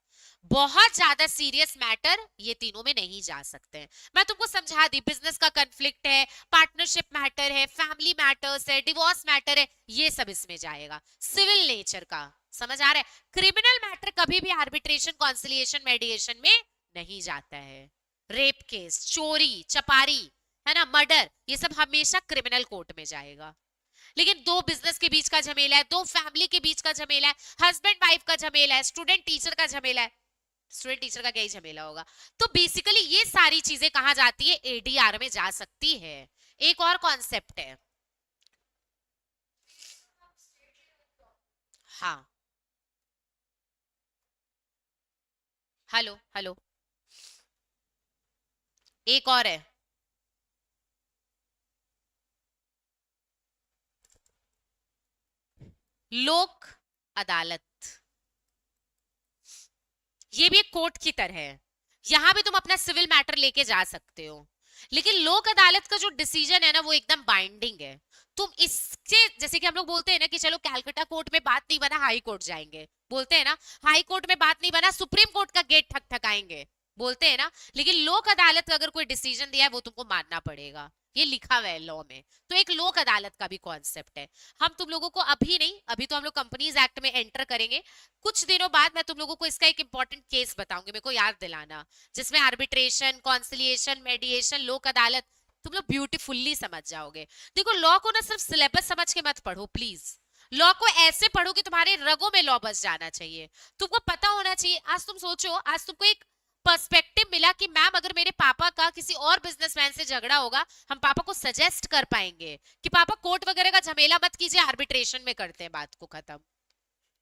बहुत ज्यादा सीरियस मैटर ये तीनों में नहीं जा सकते हैं। मैं तुमको समझा दी, बिजनेस का कन्फ्लिक्ट है, पार्टनरशिप मैटर है, फैमिली मैटर्स है, डिवोर्स मैटर है, ये सब इसमें जाएगा, सिविल नेचर का। समझ आ रहा है? क्रिमिनल मैटर कभी भी आर्बिट्रेशन, कॉन्सिलिएशन, मेडिएशन में नहीं जाता है। रेप केस, चोरी चपारी, है ना, मर्डर, ये सब हमेशा क्रिमिनल कोर्ट में जाएगा। लेकिन दो बिजनेस के बीच का झमेला है, दो फैमिली के बीच का झमेला है, हस्बैंड वाइफ का झमेला है, स्टूडेंट टीचर का झमेला है, स्टूडेंट टीचर का क्या ही झमेला होगा। तो बेसिकली ये सारी चीजें कहां जाती है, एडीआर में जा सकती है। एक और कॉन्सेप्ट है, हाँ, हेलो हेलो, एक और है, लोक अदालत। ये भी एक कोर्ट की तरह है, यहां भी तुम अपना सिविल मैटर लेके जा सकते हो। लेकिन लोक अदालत का जो डिसीजन है ना, वो एकदम बाइंडिंग है। तुम इससे, जैसे कि हम लोग बोलते हैं ना कि चलो कैलकाटा कोर्ट में बात नहीं बना, हाई कोर्ट जाएंगे, बोलते हैं ना, हाई कोर्ट में बात नहीं बना, सुप्रीम कोर्ट का गेट ठक ठकाएंगे, बोलते हैं ना। लेकिन लोक अदालत का अगर कोई डिसीजन दिया है, वो तुमको मानना पड़ेगा, ये लिखा हुआ है लॉ में। तो एक लोक अदालत का भी कॉन्सेप्ट है। हम तुम लोगों को अभी नहीं, अभी तो हम लोग कंपनीज एक्ट में एंटर करेंगे, कुछ दिनों बाद मैं तुम लोगों को इसका एक इंपॉर्टेंट केस बताऊंगी, मेरे को याद दिलाना, जिसमें आर्बिट्रेशन, कॉन्सिलिएशन, मेडिएशन, लोक अदालत तुम लोग ब्यूटीफुल्ली समझ जाओगे। देखो लॉ को ना सिर्फ सिलेबस समझ के मत पढ़ो प्लीज, लॉ को ऐसे पढ़ो कि तुम्हारे रगों में लॉ बस जाना चाहिए, तुमको पता होना चाहिए। आज तुम सोचो, आज तुमको एक पर्सपेक्टिव मिला कि मैम अगर मेरे पापा का किसी और बिजनेसमैन से झगड़ा होगा, हम पापा को सजेस्ट कर पाएंगे कि पापा कोर्ट वगैरह का झमेला मत कीजिए, आर्बिट्रेशन में करते हैं बात को खत्म।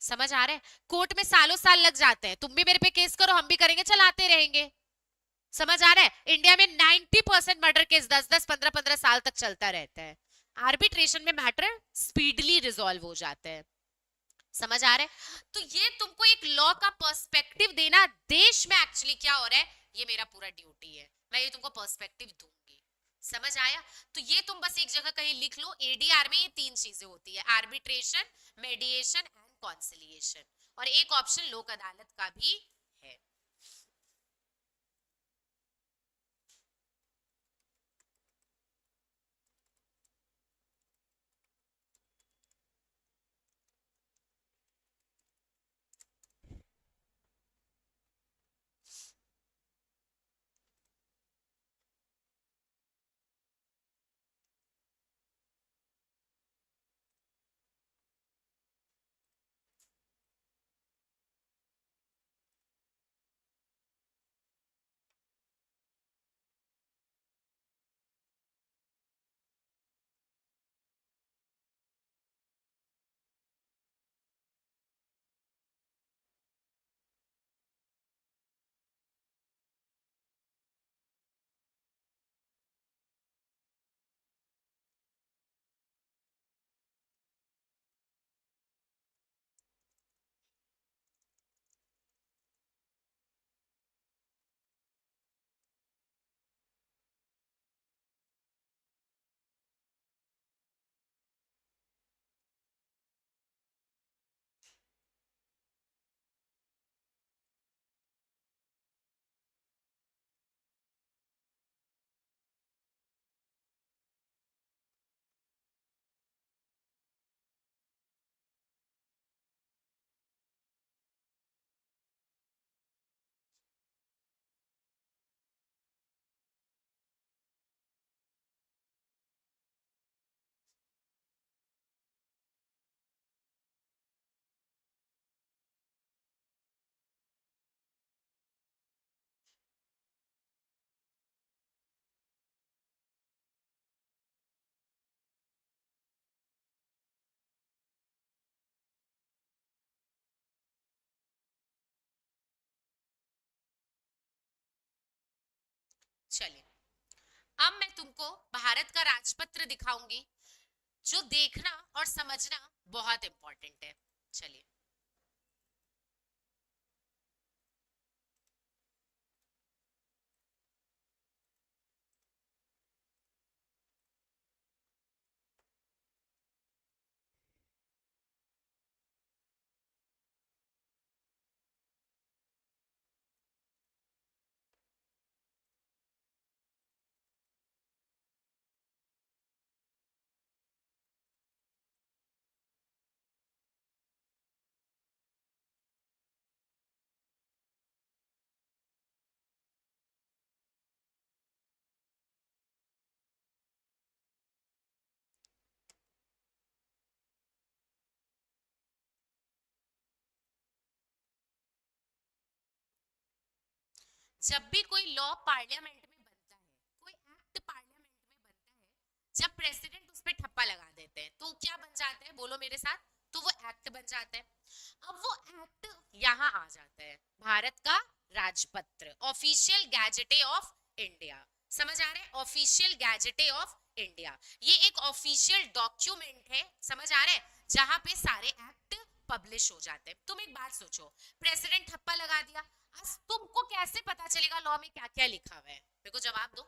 समझ आ रहा है? कोर्ट में सालों साल लग जाते हैं, तुम भी मेरे पे केस करो, हम भी करेंगे, चलाते रहेंगे। समझ आ रहा है? इंडिया में 90% मर्डर केस 10-10, 15-15 साल तक चलता रहता है। आर्बिट्रेशन में मैटर स्पीडली रिजॉल्व हो जाते हैं। समझ आ रहा है? तो ये तुमको एक लॉ का पर्सपेक्टिव देना, देश में एक्चुअली क्या हो रहा है, ये मेरा पूरा ड्यूटी है, मैं ये तुमको पर्सपेक्टिव दूंगी। समझ आया? तो ये तुम बस एक जगह कहीं लिख लो, एडीआर में ये तीन चीजें होती है, आर्बिट्रेशन, मेडिएशन एंड कॉन्सिलिएशन, और एक ऑप्शन लोक अदालत का भी है। चलिए, अब मैं तुमको भारत का राजपत्र दिखाऊंगी, जो देखना और समझना बहुत इंपॉर्टेंट है। चलिए, जब भी कोई लॉ पार्लियामेंट में बनता है, कोई एक्ट पार्लियामेंट में बनता है, जब प्रेसिडेंट उस पर ठप्पा लगा देते हैं तो क्या बन जाता है, बोलो मेरे साथ, तो वो एक्ट बन जाता है। अब वो एक्ट यहाँ आ जाता है, भारत का राजपत्र, ऑफिशियल गैजेटे ऑफ इंडिया। समझ आ रहा है, ऑफिशियल गैजेटे ऑफ इंडिया, ये एक ऑफिशियल डॉक्यूमेंट है, समझ आ रहा है, जहां पे सारे एक्ट पब्लिश हो जाते हैं। तुम एक बात सोचो, प्रेसिडेंट ठप्पा लगा दिया, आज तुमको कैसे पता चलेगा लॉ में क्या क्या लिखा हुआ है? मेरे को जवाब दो।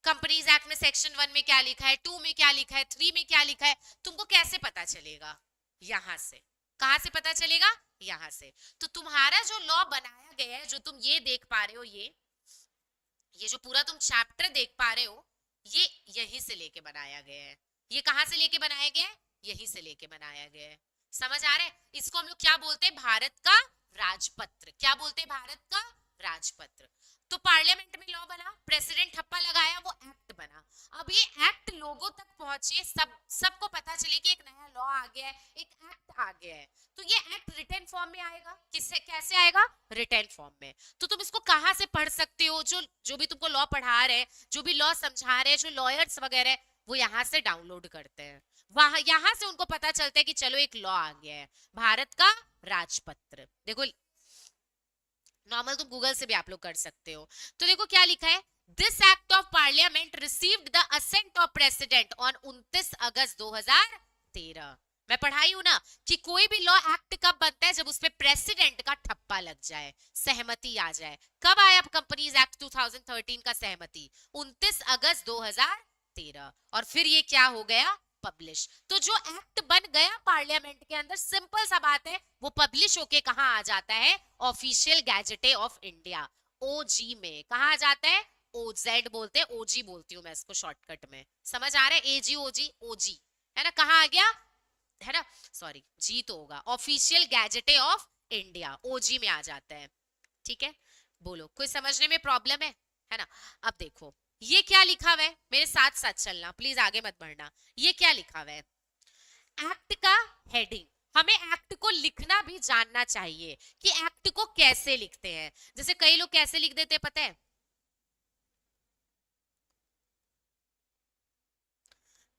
कंपनीज एक्ट में सेक्शन 1 में क्या लिखा है, 2 में क्या लिखा है, 3 में क्या लिखा है, तुमको कैसे पता चलेगा? यहां से। कहां से पता चलेगा? यहां से। तो तुम्हारा जो लॉ बनाया गया है, जो तुम ये देख पा रहे हो, ये जो पूरा तुम चैप्टर देख पा रहे हो, ये यहीं से लेके बनाया गया है। ये कहां से लेके बनाया गया है? यहीं से लेके बनाया गया है। समझ आ रहा है? इसको हम लोग क्या बोलते हैं? भारत का राजपत्र। क्या बोलते हैं? भारत का राजपत्र। तो पार्लियामेंट में लॉ बना, प्रेसिडेंट ठप्पा लगाया, वो एक्ट बना। अब ये एक्ट लोगों तक पहुंचे, सबको पता चले कि एक नया लॉ आ गया है, एक एक्ट आ गया है। तो ये एक्ट रिटन फॉर्म में आएगा। किससे, कैसे आएगा? रिटन फॉर्म में। तो तुम इसको कहां से पढ़ सकते हो? जो भी तुमको लॉ पढ़ा रहे हैं, जो भी लॉ समझा रहे हैं, जो लॉयर्स वगैरह, वो यहाँ से डाउनलोड करते हैं। वहां यहां से उनको पता चलता है कि चलो एक लॉ आ गया है, भारत का राजपत्र। देखो, नॉर्मल तुम गूगल से भी आप लोग कर सकते हो। तो देखो क्या लिखा है, this act of parliament received the assent of president on 29 August 2013। मैं पढ़ाई हूं ना कि कोई भी लॉ एक्ट कब बनता है? जब उसपे प्रेसिडेंट का ठप्पा लग जाए, सहमति आ जाए। कब आया कंपनीज एक्ट 2013 का सहमति? 29 अगस्त 2013। और फिर ये क्या हो गया? पब्लिश। तो जो एक्ट बन गया पार्लियामेंट के अंदर, सिंपल सा बात है, वो पब्लिश होके कहां आ जाता है? ऑफिशियल गैजेटे ऑफ इंडिया, ओजी में। कहां आ जाता है? ओजेड बोलते हैं, ओजी बोलती हूं मैं इसको शॉर्टकट में। समझ आ रहा है? एजी, ओजी, ओजी, है ना? कहां आ गया? है ना? सॉरी, जी तो होगा, ऑफिशियल गैजेटे ऑफ इंडिया, ओजी में आ जाता है। ठीक है, बोलो कोई समझने में प्रॉब्लम है ना? अब देखो ये क्या लिखा हुआ है, मेरे साथ साथ चलना प्लीज, आगे मत बढ़ना। ये क्या लिखा हुआ है? एक्ट का हेडिंग। हमें एक्ट को लिखना भी जानना चाहिए कि एक्ट को कैसे लिखते हैं। जैसे कई लोग कैसे लिख देते हैं पता है?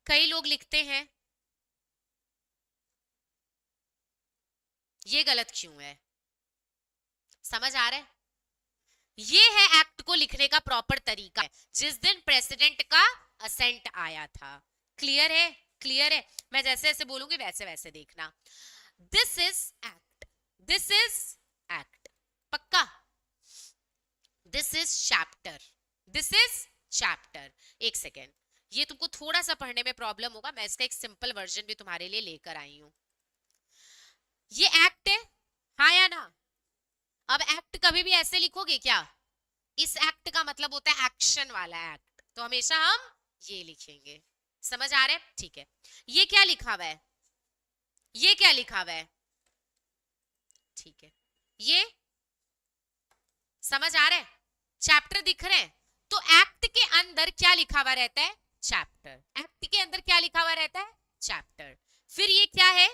कई लोग लिखते हैं, ये गलत क्यों है? समझ आ रहा है? ये है एक्ट को लिखने का प्रॉपर तरीका है, जिस दिन प्रेसिडेंट का असेंट आया था। क्लियर है? क्लियर है? मैं जैसे जैसे बोलूंगी वैसे वैसे देखना। This is act, this is act, पक्का? This is chapter, this is chapter. एक सेकेंड, ये तुमको थोड़ा सा पढ़ने में प्रॉब्लम होगा, मैं इसका एक सिंपल वर्जन भी तुम्हारे लिए लेकर आई हूं। ये एक्ट है, हाँ या ना? अब एक्ट कभी भी ऐसे लिखोगे क्या? इस एक्ट का मतलब होता है एक्शन वाला एक्ट, तो हमेशा हम ये लिखेंगे। समझ आ रहा है? ठीक है, ये क्या लिखा हुआ है? ये क्या लिखा हुआ है? ठीक है, ये समझ आ रहा है? चैप्टर दिख रहे हैं? तो एक्ट के अंदर क्या लिखा हुआ रहता है? चैप्टर। एक्ट के अंदर क्या लिखा हुआ रहता है? चैप्टर। फिर ये क्या है?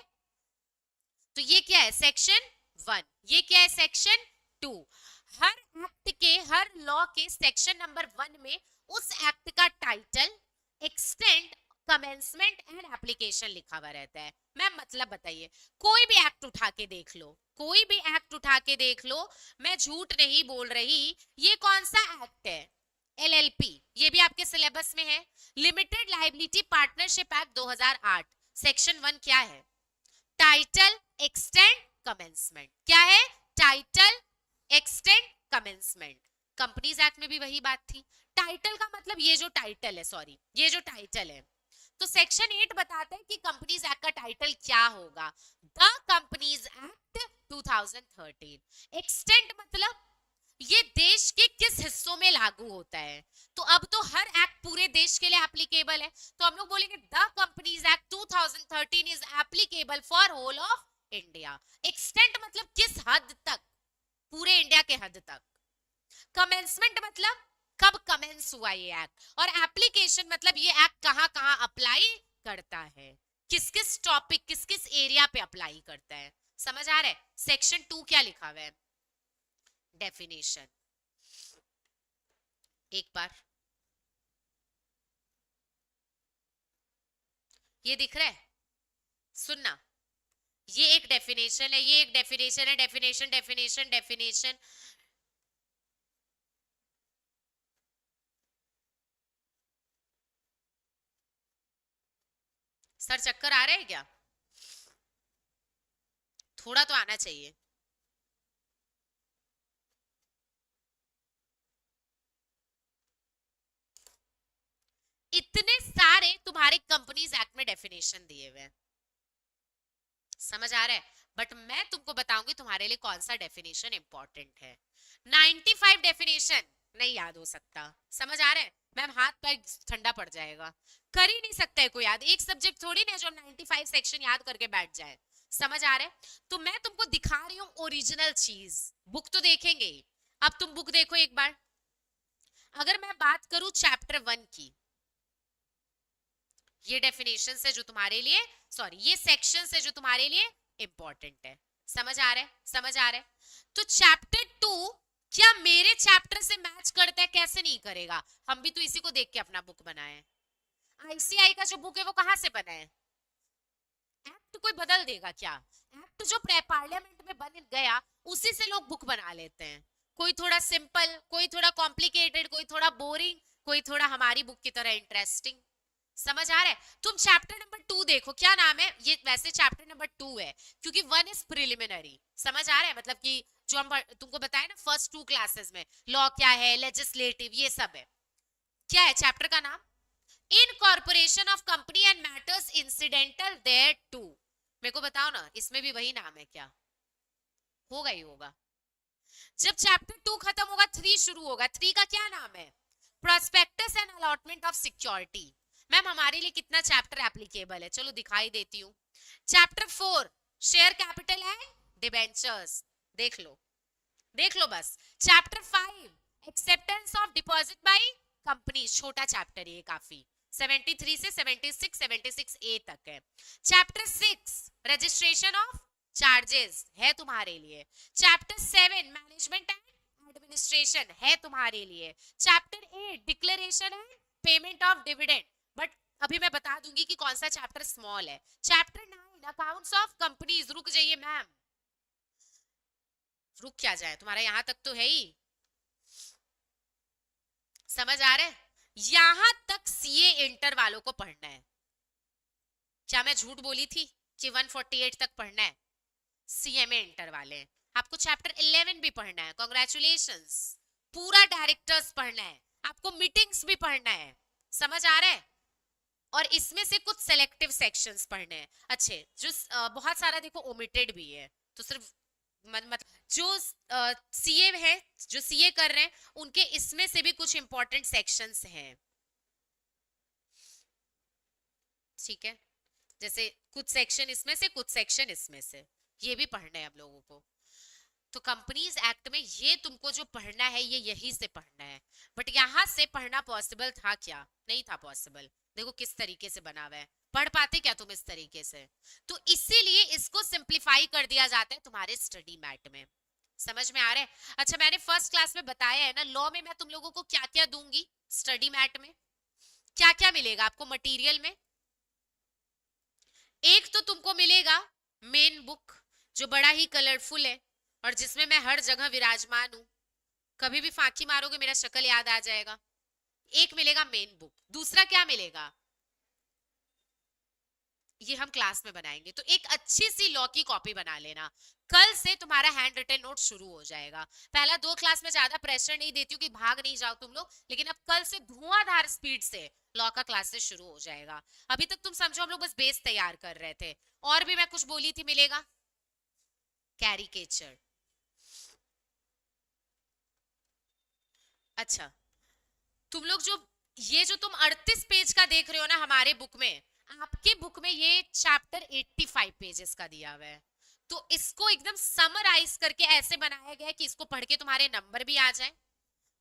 तो ये क्या है? सेक्शन 1। ये क्या है? सेक्शन 2। हर एक्ट के, हर लॉ के सेक्शन नंबर 1 में उस एक्ट का title, extent, commencement and application लिखा हुआ रहता है। मैम मतलब बताइए, कोई भी एक्ट उठा के देख लो, कोई भी एक्ट उठा के देख लो, मैं झूठ नहीं बोल रही, ये कौन सा एक्ट है? LLP, ये भी आपके सिलेबस में है। Limited liability partnership act 2008 section 1 क्या है? Title extend commencement. क्या है? Title extend commencement. Companies act में भी वही बात थी। टाइटल का मतलब ये जो टाइटल है, सॉरी ये जो टाइटल है, तो सेक्शन 8 बताता है कि कंपनीज एक्ट का टाइटल क्या होगा, द कंपनीज एक्ट 2013। एक्सटेंड मतलब ये देश के किस हिस्सों में लागू होता है। तो अब तो हर एक्ट पूरे देश के लिए एप्लीकेबल है, तो हम लोग बोलेंगे the companies act 2013 is applicable for whole of India. Extent मतलब किस हद तक, पूरे इंडिया के हद तक। कमेंसमेंट मतलब कब कमेंस हुआ ये एक्ट, और एप्लीकेशन मतलब ये एक्ट कहां कहां अप्लाई करता है, किस किस टॉपिक किस किस एरिया पे अप्लाई करता है। समझ आ रहा है? सेक्शन 2 क्या लिखा हुआ है? डेफिनेशन। एक बार ये दिख रहा है, सुनना, ये एक डेफिनेशन है, ये एक डेफिनेशन है, डेफिनेशन डेफिनेशन डेफिनेशन। सर चक्कर आ रहे हैं क्या? थोड़ा तो आना चाहिए। इतने सारे तुम्हारे कंपनीज एक्ट में डेफिनेशन दिए हुए हैं, समझ आ रहा है? बट मैं तुमको बताऊंगी तुम्हारे लिए कौन सा डेफिनेशन इंपॉर्टेंट है। 95 डेफिनेशन नहीं याद हो सकता, समझ आ रहा है? मैम हाथ पैर ठंडा पड़ जाएगा, कर ही नहीं सकता है कोई याद, एक सब्जेक्ट थोड़ी ना जो 95 सेक्शन याद करके बैठ जाए। समझ आ रहा है? तो मैं तुमको दिखा रही हूँ ओरिजिनल चीज, बुक तो देखेंगे ही। अब तुम बुक देखो एक बार। अगर मैं बात करूं चैप्टर 1 की, ये डेफिनेशन है जो तुम्हारे लिए, सॉरी ये सेक्शन है जो तुम्हारे लिए इंपॉर्टेंट है। समझ आ रहा है? समझ आ रहा है? तो चैप्टर 2 क्या मेरे चैप्टर से मैच करता है? कैसे नहीं करेगा, हम भी तो इसी को देख के अपना बुक बनाए हैं। आईसीआई का जो बुक है वो कहां से बना है? एक्ट कोई बदल देगा क्या? एक्ट जो पार्लियामेंट में बन गया उसी से लोग बुक बना लेते हैं। कोई थोड़ा सिंपल, कोई थोड़ा कॉम्प्लिकेटेड, कोई थोड़ा बोरिंग, कोई थोड़ा हमारी बुक की तरह इंटरेस्टिंग। समझ आ रहा है? तुम चैप्टर नंबर 2 देखो, क्या नाम है ये? वैसे चैप्टर नंबर 2 है क्योंकि 1 इज प्रिलिमिनरी। समझ आ रहा है? मतलब कि जो हम तुमको बताए ना फर्स्ट 2 क्लासेस में, लॉ क्या है, लेजिस्लेटिव, ये सब है। क्या है चैप्टर का नाम? Incorporation of company and matters incidental thereto. मेरे को बताओ ना, इसमें भी वही नाम है क्या? होगा ही होगा। जब चैप्टर 2 खत्म होगा 3 शुरू होगा। 3 का क्या नाम है? Prospectus and allotment of security. Ma'am हमारे लिए कितना चैप्टर एप्लीकेबल है, चलो दिखाई देती हूँ। Chapter 4 share capital and debentures, देख लो, देख लो बस। Chapter 5 acceptance of deposit by company, छोटा चैप्टर है काफी, 73 से 76 76 ए तक है। चैप्टर 6 रजिस्ट्रेशन ऑफ चार्जेस है तुम्हारे लिए। चैप्टर 7 मैनेजमेंट एंड एडमिनिस्ट्रेशन है तुम्हारे लिए। Chapter 8 declaration and payment of dividend, but अभी मैं बता दूंगी कि कौन सा चैप्टर स्मॉल है। Chapter 9 accounts of companies. रुक जाइए मैम, रुक क्या जाए, तुम्हारा यहां तक तो है ही। समझ आ रहा है? यहां तक सीए इंटर वालों को पढ़ना है। क्या मैं झूठ बोली थी कि 148 तक पढ़ना है? सीएमए इंटर वाले आपको चैप्टर 11 भी पढ़ना है, कॉन्ग्रेचुलेशंस। पूरा डायरेक्टर्स पढ़ना है, आपको मीटिंग्स भी पढ़ना है। समझ आ रहा है? और इसमें से कुछ सेलेक्टिव सेक्शंस पढ़ने हैं। अच्छे जो बहुत सारा देखो ओमिटेड भी है, तो सिर्फ मतलब जो सीए है, जो सीए कर रहे हैं उनके इसमें से भी कुछ इंपॉर्टेंट सेक्शंस हैं। ठीक है, जैसे कुछ सेक्शन इसमें से, कुछ सेक्शन इसमें से, ये भी पढ़ना है हम लोगों को। तो कंपनीज एक्ट में ये तुमको जो पढ़ना है ये यही से पढ़ना है। बट यहां से पढ़ना पॉसिबल था क्या? नहीं था पॉसिबल। देखो किस तरीके से बना हुआ है, पढ़ पाते क्या तुम इस तरीके से? तो इसीलिए इसको सिंप्लीफाई कर दिया जाता है तुम्हारे स्टडी मैट में। समझ में आ रहा है? अच्छा मैंने फर्स्ट क्लास में बताया है ना, लॉ में मैं तुम लोगों को क्या क्या दूंगी स्टडी मैट में, क्या क्या मिलेगा आपको मटेरियल में। एक तो तुमको मिलेगा मेन बुक, जो बड़ा ही कलरफुल है और जिसमें मैं हर जगह विराजमान हूं। कभी भी फांकी मारोगे मेरा शक्ल याद आ जाएगा। एक मिलेगा मेन बुक, दूसरा क्या मिलेगा, ये हम क्लास में बनाएंगे। तो एक अच्छी सी लॉ की कॉपी बना लेना, कल से तुम्हारा हैंड रिटन नोट शुरू हो जाएगा। पहला 2 क्लास में ज्यादा प्रेशर नहीं देती हूँ कि भाग नहीं जाओ तुम लोग, लेकिन अब कल से धुआंधार स्पीड से लॉ का क्लासेस शुरू हो जाएगा। अभी तक तुम समझो हम लोग बस बेस तैयार कर रहे थे। और भी मैं कुछ बोली थी मिलेगा, कैरिकेचर। अच्छा, तुम लोग जो ये जो तुम 38 पेज का देख रहे हो ना हमारे बुक में, आपके बुक में ये चैप्टर 85 पेजेस का दिया हुआ है। तो इसको एकदम समराइज करके ऐसे बनाया गया है कि इसको पढ़ के तुम्हारे नंबर भी आ जाए,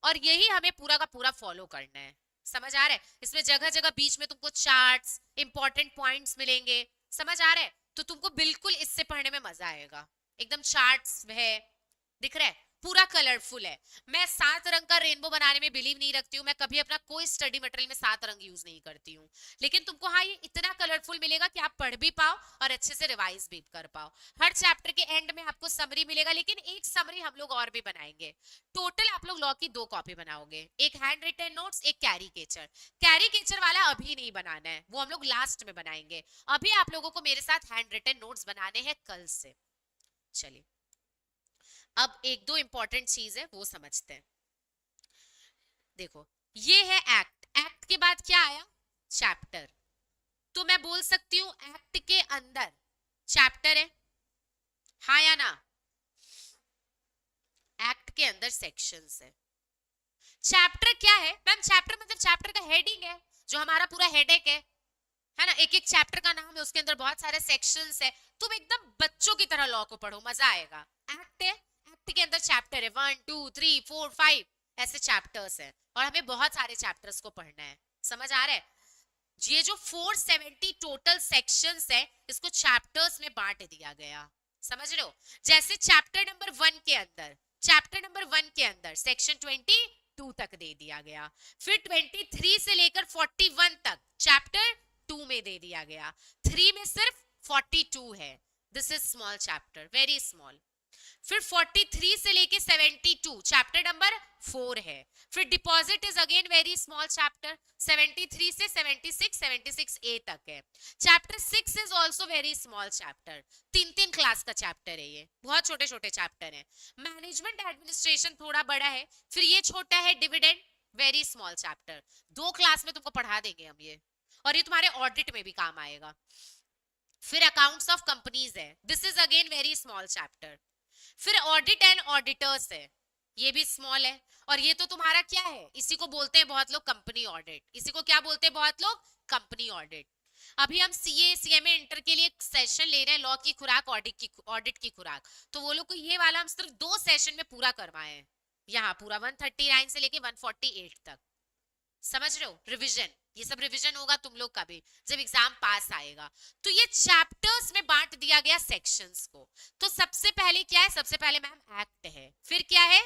और यही हमें पूरा का पूरा फॉलो करना है। समझ आ रहा है? इसमें जगह जगह बीच में तुमको चार्ट्स, इंपॉर्टेंट पॉइंट्स मिलेंगे। समझ आ रहा है? तो तुमको बिल्कुल इससे पढ़ने में मजा आएगा। एकदम चार्ट्स है, दिख रहा है, पूरा कलरफुल है। मैं 7 रंग का रेनबो बनाने में बिलीव नहीं रखती हूँ, मैं कभी अपना कोई स्टडी मटेरियल में 7 रंग यूज नहीं करती हूँ। लेकिन तुमको हाँ ये इतना कलरफुल मिलेगा कि आप पढ़ भी पाओ और अच्छे से रिवाइज भी कर पाओ। हर चैप्टर के एंड में आपको समरी मिलेगा, लेकिन एक समरी हम लोग और भी बनाएंगे। टोटल आप लोग लॉ की 2 कॉपी बनाओगे, एक हैंड रिटन नोट्स, एक कैरिकेचर। कैरिकेचर वाला अभी नहीं बनाना है, वो हम लोग लास्ट में बनाएंगे। अभी आप लोगों को मेरे साथ हैंड रिटन नोट्स बनाने हैं कल से। चलिए, अब एक दो इंपॉर्टेंट चीज है वो समझते हैं। देखो, ये है एक्ट, एक्ट के बाद क्या आया, चैप्टर। तो मैं बोल सकती हूँ एक्ट के अंदर चैप्टर है, हाँ या ना? एक्ट के अंदर सेक्शंस है। चैप्टर क्या है मैम? चैप्टर मतलब चैप्टर का हेडिंग है, जो हमारा पूरा हेडेक है ना? एक एक चैप्टर का नाम है, उसके अंदर बहुत सारे सेक्शंस है। तुम एकदम बच्चों की तरह लॉ को पढ़ो, मजा आएगा। एक्ट है, एक्ट के अंदर चैप्टर है, 1 2 3 4 5 ऐसे चैप्टर्स है, और हमें बहुत सारे चैप्टर्स को पढ़ना है। समझ आ रहा है? ये जो 470 टोटल सेक्शंस है, इसको चैप्टर्स में बांट दिया गया। समझ रहे हो? जैसे चैप्टर नंबर 1 के अंदर, चैप्टर नंबर 1 के अंदर सेक्शन 22 तक दे दिया गया, फिर 23 से लेकर 41 तक चैप्टर 2 में दे दिया गया, 3 में सिर्फ 42 है, this is small chapter, very small. फिर 43 से लेके 72 चैप्टर नंबर 4 है। फिर deposit is again very small chapter, 73 से 76 ए तक है। Chapter 6 is also very small chapter, 3 class का चैप्टर है, ये बहुत छोटे छोटे चैप्टर है। मैनेजमेंट एडमिनिस्ट्रेशन थोड़ा बड़ा है, फिर ये छोटा है, dividend very small chapter. 2 class में तुमको पढ़ा देंगे हम ये, और ये तुम्हारे ऑडिट में भी काम आएगा। फिर अकाउंट्स ऑफ कंपनीज है, this is again very small chapter. फिर ऑडिट एंड ऑडिटर्स है, ये भी स्मॉल है। और ये तो तुम्हारा क्या है, इसी को बोलते हैं बहुत लोग कंपनी ऑडिट, इसी को क्या बोलते हैं बहुत लोग, कंपनी ऑडिट। अभी हम सीए सीएमए इंटर के लिए सेशन ले रहे हैं, लॉ की खुराक, ऑडिट की खुराक। तो वो लोग को ये वाला हम सिर्फ 2 सेशन में पूरा करवाए हैं, यहाँ पूरा 139 से लेके 148 तक। समझ रहे हो? रिवीजन, ये सब रिवीजन होगा तुम लोग का भी जब एग्जाम पास आएगा। तो ये चैप्टर्स में बांट दिया गया सेक्शंस को। तो सबसे पहले क्या है, सबसे पहले मैम एक्ट है, फिर क्या है,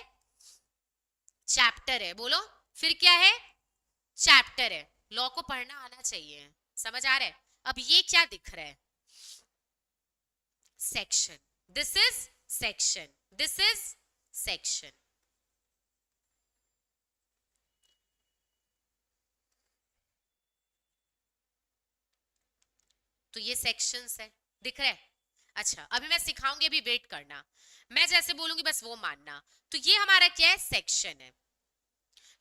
चैप्टर है, बोलो, फिर क्या है, चैप्टर है। लॉ को पढ़ना आना चाहिए, समझ आ रहा है? अब ये क्या दिख रहा है, section, this is section, this is section. तो ये सेक्शंस है, दिख रहा है? अच्छा, अभी मैं सिखाऊंगी, अभी वेट करना, मैं जैसे बोलूंगी बस वो मानना। तो ये हमारा क्या है, सेक्शन है।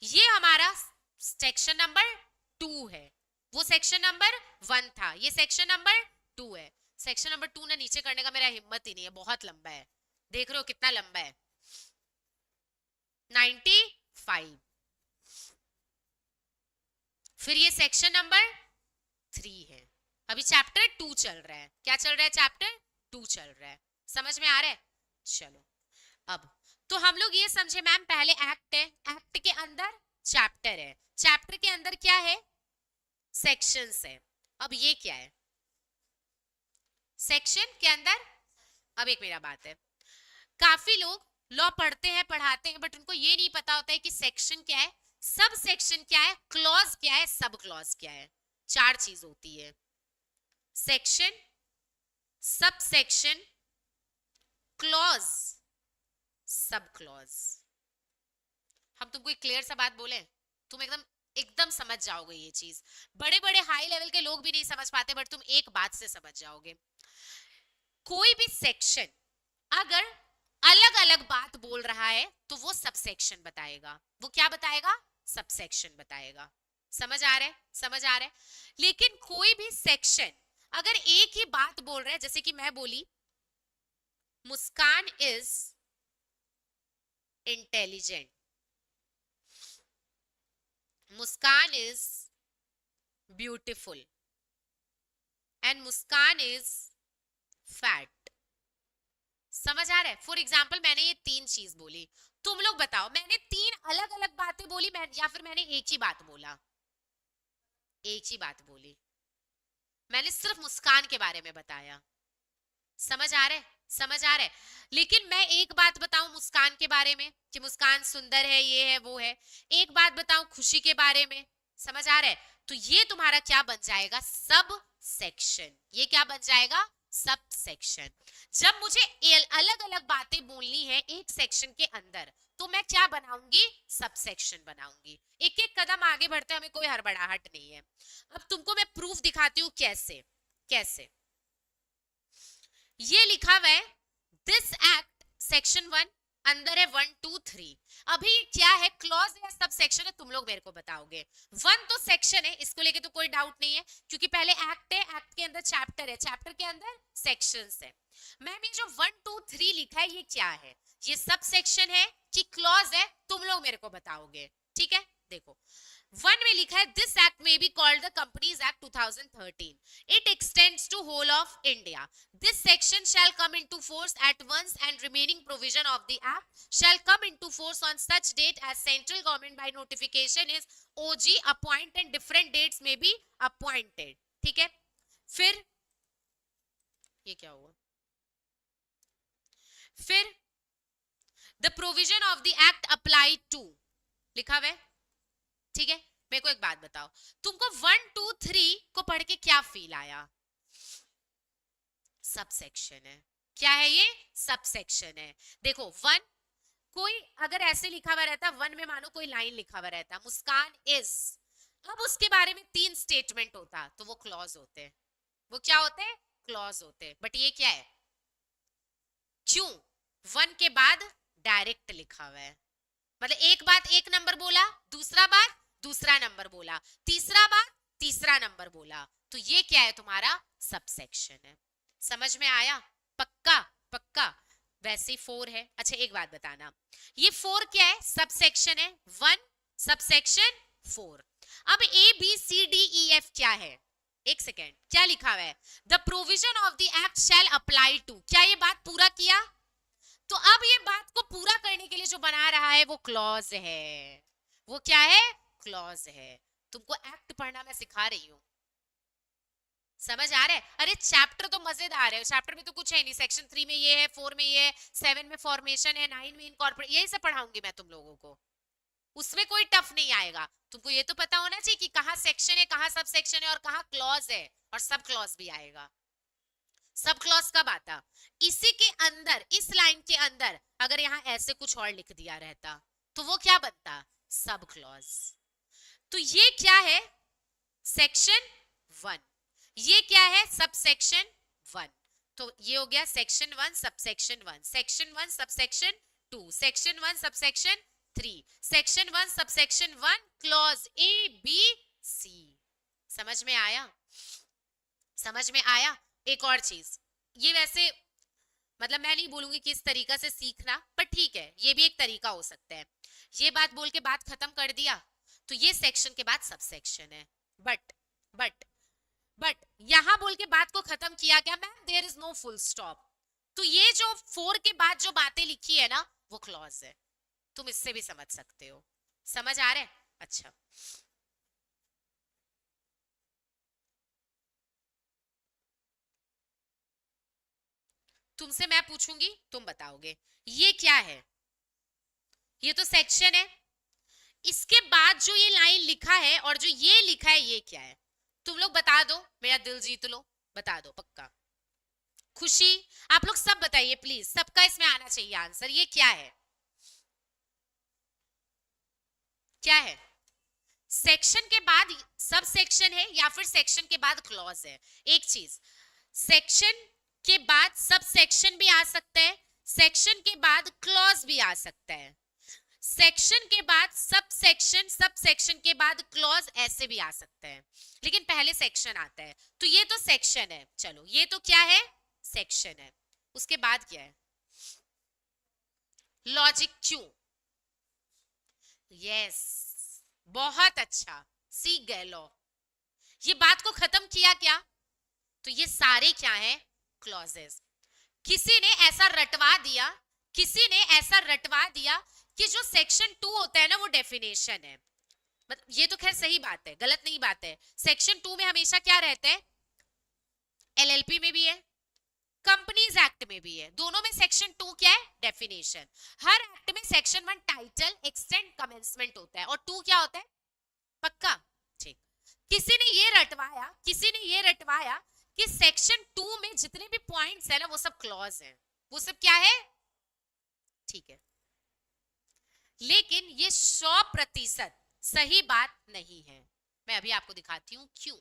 ये हमारा सेक्शन नंबर 2 है, वो सेक्शन नंबर 1 था, ये सेक्शन नंबर 2 है। सेक्शन नंबर 2 ना नीचे करने का मेरा हिम्मत ही नहीं है, बहुत लंबा है। देख रहे हो कितना लंबा है, 95। फिर ये सेक्शन नंबर 3 है। अभी चैप्टर 2 चल रहा है, क्या चल रहा है, चैप्टर 2 चल रहा है। समझ में आ रहा है? चलो, अब तो हम लोग ये समझे मैम, पहले एक्ट है, एक्ट के अंदर चैप्टर है, चैप्टर के अंदर क्या है, सेक्शंस है। अब ये क्या है, सेक्शन के अंदर। अब एक मेरा बात है, काफी लोग लॉ पढ़ते हैं पढ़ाते हैं, बट उनको ये नहीं पता होता है कि सेक्शन क्या है, सब सेक्शन क्या है, क्लॉज क्या है, सब क्लॉज क्या है। 4 चीज होती है, section, sub section, clause, sub clause. हम तुमको एक क्लियर सा बात बोले, तुम एकदम एकदम समझ जाओगे ये चीज। बड़े बड़े हाई लेवल के लोग भी नहीं समझ पाते, बट तुम एक बात से समझ जाओगे। कोई भी सेक्शन अगर अलग अलग बात बोल रहा है तो वो सबसेक्शन बताएगा। वो क्या बताएगा? सबसेक्शन बताएगा। समझ आ रहा है? समझ आ रहा है? लेकिन कोई भी सेक्शन अगर एक ही बात बोल रहा है, जैसे कि मैं बोली Muskan is intelligent, Muskan is beautiful and Muskan is fat. समझ आ रहा है? फॉर एग्जाम्पल मैंने ये तीन चीज बोली, तुम लोग बताओ मैंने तीन अलग अलग बातें बोली या फिर मैंने एक ही बात बोला? एक ही बात बोली, मैंने सिर्फ मुस्कान के बारे में बताया। समझ आ रहा है? समझ आ रहा है? लेकिन मैं एक बात बताऊं मुस्कान के बारे में कि मुस्कान सुंदर है, ये है वो है, एक बात बताऊं खुशी के बारे में, समझ आ रहा है? तो ये तुम्हारा क्या बन जाएगा? Sub section. ये क्या बन जाएगा? Sub section. जब मुझे अलग अलग बातें बोलनी है एक सेक्शन के अंदर, तो मैं क्या बनाऊंगी? सब सेक्शन बनाऊंगी। एक एक कदम आगे बढ़ते हमें कोई हड़बड़ाहट नहीं है। अब तुमको मैं प्रूफ दिखाती हूँ कैसे। कैसे? ये लिखा हुआ है दिस एक्ट सेक्शन 1, अंदर है 1 2 3। अभी क्या है? क्लॉज या सब सेक्शन है? तुम लोग मेरे को बताओगे। 1 तो सेक्शन है, इसको लेके तो कोई डाउट नहीं है, क्योंकि पहले एक्ट है, एक्ट के अंदर चैप्टर है, चैप्टर के अंदर सेक्शंस है। मैम ये जो 1 2 3 लिखा है ये क्या है? ये सब सेक्शन है कि क्लॉज है? तुम लोग मेरे को बताओगे। ठीक है, देखो 1 में लिखा है this act may be called the companies act 2013। It extends to whole of India. This section shall come into force at once and remaining provision of the act shall come into force on such date as central government by notification is OG appoint and different dates may be appointed। ठीक है, फिर ये क्या हुआ? फिर the provision of the act apply to लिखा हुआ है। ठीक है, मेरे को एक बात बताओ, तुमको 1 2 3 को पढ़ के क्या फील आया? सब सेक्शन है। क्या है ये? सब सेक्शन है। देखो 1, कोई अगर ऐसे लिखा हुआ रहता 1 में, मानो कोई लाइन लिखा हुआ रहता मुस्कान इज, अब उसके बारे में 3 स्टेटमेंट होता तो वो क्लॉज होते। वो क्या होते? क्लॉज होते। बट ये क्या है? क्यों? 1 के बाद डायरेक्ट लिखा हुआ है, मतलब एक बात एक नंबर बोला, दूसरा बात दूसरा नंबर बोला, तीसरा बात तीसरा नंबर बोला, तो ये क्या है? तुम्हारा सब सेक्शन है। समझ में आया? पक्का? पक्का? वैसे 4 है। अच्छा एक बात बताना, ये 4 क्या है? सब सेक्शन है। 1 सब सेक्शन 4। अब A B C D E F क्या है? एक सेकेंड, क्या लिखा हुआ है? The provision of the act shall apply to. क्या ये बात पूरा किया? तो अब ये बात को पूरा करने के लिए जो बना रहा है वो क्लॉज है। वो क्या है? क्लॉज है। तुमको एक्ट पढ़ना मैं सिखा रही हूं। समझ आ रहा है? अरे चैप्टर तो मजेदार है, चैप्टर में तो कुछ है नहीं। सेक्शन 3 में ये है, 4 में ये है, 7 में फॉर्मेशन है, 9 में इनकॉर्पोरेट, यही सब पढ़ाऊंगी मैं तुम लोगों को। उसमें कोई टफ नहीं आएगा। तुमको ये तो पता होना चाहिए कि कहाँ सेक्शन है, कहाँ सब सेक्शन है और कहाँ क्लॉज है, और सब क्लॉज भी आएगा। सब क्लॉज कब आता? इसी के अंदर, इस लाइन के अंदर अगर यहाँ ऐसे कुछ और लिख दिया रहता तो वो क्या बनता? Sub clause. तो ये क्या है? सेक्शन 1। ये क्या है? सब सेक्शन 1। तो ये हो गया section 1 sub section 1, section 1 sub section 2, section 1 sub section 3, section 1 sub section 1, clause A B C. समझ में आया? समझ में आया? एक और चीज, ये वैसे मतलब मैं नहीं बोलूंगी कि इस तरीका से सीखना, पर ठीक है ये भी एक तरीका हो सकता है। ये बात बोल के बात खत्म कर दिया तो ये सेक्शन के बाद सब सेक्शन है। बट बट बट यहां बोल के बात को खत्म किया गया ma'am, there is no full stop. तो ये जो 4 के बाद जो बातें लिखी है ना वो क्लॉज है। तुम इससे भी समझ सकते हो। समझ आ रहा है? अच्छा तुमसे मैं पूछूंगी, तुम बताओगे ये क्या है? ये तो सेक्शन है। इसके बाद जो ये लाइन लिखा है और जो ये लिखा है ये क्या है? तुम लोग बता दो, मेरा दिल जीत लो। बता दो पक्का। खुशी, आप लोग सब बताइए प्लीज, सबका इसमें आना चाहिए आंसर। ये क्या है? क्या है? सेक्शन के बाद सब सेक्शन है या फिर सेक्शन के बाद क्लॉज है? एक चीज, सेक्शन के बाद सब सेक्शन भी आ सकता है, सेक्शन के बाद क्लॉज भी आ सकता है, सेक्शन के बाद सब सेक्शन, सब सेक्शन के बाद क्लॉज ऐसे भी आ सकता है, लेकिन पहले सेक्शन आता है। तो ये तो सेक्शन है, चलो ये तो क्या है, सेक्शन है। उसके बाद क्या है, लॉजिक क्यों। यस, बहुत अच्छा, सीख गए लॉ। ये बात को खत्म किया क्या, तो ये सारे क्या है, क्लॉजेस। किसी ने ऐसा रटवा दिया, किसी ने ऐसा रटवा दिया कि जो सेक्शन 2 होता है ना वो डेफिनेशन है। मतलब ये तो खैर सही बात है, गलत नहीं बात है। सेक्शन 2 में हमेशा क्या रहता है, एलएलपी में भी है, कंपनीज एक्ट में भी है, दोनों में सेक्शन 2 क्या है, डेफिनेशन। हर एक्ट में सेक्शन 1 टाइटल, एक्सटेंड, कमेंसमेंट होता है, और 2 क्या होता है, पक्का, ठीक। किसी ने ये रटवाया, किसी ने ये रटवाया कि सेक्शन 2 में जितने भी पॉइंट्स है ना वो सब क्लॉज हैं, वो सब क्या है, ठीक है। लेकिन ये 100% सही बात नहीं है। मैं अभी आपको दिखाती हूं क्यों।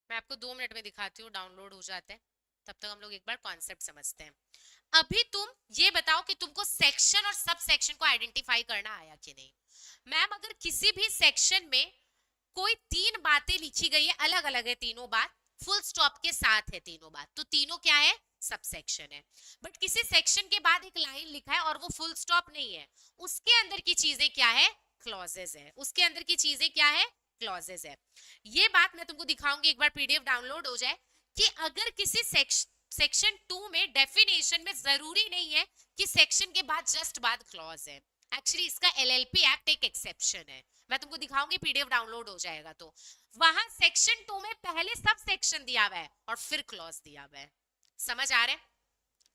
मैं आपको 2 मिनट में दिखाती हूँ, डाउनलोड हो जाता है, तब तक हम लोग एक बार कॉन्सेप्ट समझते हैं। अभी तुम ये बताओ कि तुमको सेक्शन और सब सेक्शन को आइडेंटिफाई करना आया कि नहीं। मैम अगर किसी भी सेक्शन में कोई 3 बातें लिखी गई है, अलग अलग है तीनों बात, फुल स्टॉप के साथ है तीनों बात, तो तीनों क्या है, सब सेक्शन है। बट किसी सेक्शन के बाद एक लाइन लिखा है और वो फुल स्टॉप नहीं है, उसके अंदर की चीजें क्या है, क्लॉजेस है, उसके अंदर की चीजें क्या है, क्लॉजेस है। ये बात मैं तुमको दिखाऊंगी, एक बार पीडीएफ डाउनलोड हो जाए, कि अगर किसी सेक्शन 2 में डेफिनेशन में जरूरी नहीं है कि सेक्शन के बाद जस्ट बाद क्लॉज है। एक्चुअली इसका एलएलपी एक्ट एक एक्सेप्शन है, मैं तुमको दिखाऊंगी, पीडीएफ डाउनलोड हो जाएगा। तो वहां सेक्शन 2 में पहले सब सेक्शन दिया हुआ है और फिर क्लॉज दिया हुआ है, समझ आ रहा है,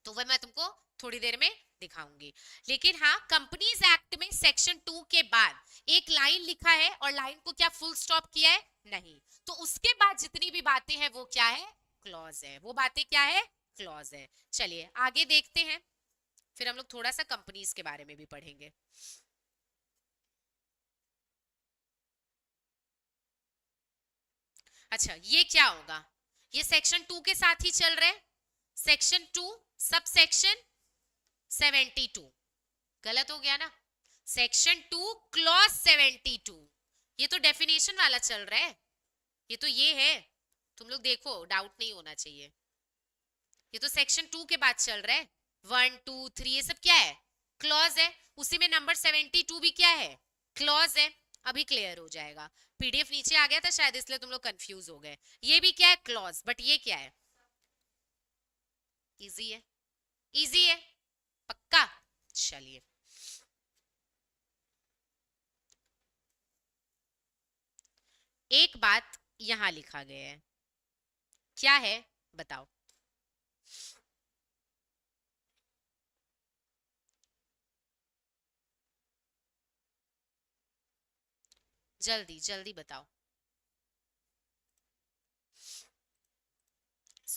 तो वह मैं तुमको थोड़ी देर में दिखाऊंगी। लेकिन हाँ, कंपनीज एक्ट में सेक्शन 2 के बाद एक लाइन लिखा है और लाइन को क्या फुल स्टॉप किया है, नहीं, तो उसके बाद जितनी भी बातें हैं वो क्या है, क्लॉज है, वो बातें क्या है, क्लॉज है। चलिए आगे देखते हैं, फिर हम लोग थोड़ा सा कंपनीज के बारे में भी पढ़ेंगे। अच्छा ये क्या होगा, ये सेक्शन 2 के साथ ही चल रहा है, सेक्शन 2 सब सेक्शन 72, गलत हो गया ना, सेक्शन 2 क्लॉज 72, ये तो डेफिनेशन वाला चल रहा है, ये तो ये है, तुम लोग देखो डाउट नहीं होना चाहिए, ये तो सेक्शन 2 के बाद चल रहा है, 1 2 3 ये सब क्या है, क्लॉज है, उसी में नंबर 72 भी क्या है, क्लॉज है। अभी क्लियर हो जाएगा, पीडीएफ नीचे आ गया था शायद इसलिए तुम लोग कंफ्यूज हो गए, ये भी क्या है, क्लॉज, बट ये क्या है, इजी है, इजी है, पक्का। चलिए एक बात यहां लिखा गया है, क्या है बताओ, जल्दी जल्दी बताओ।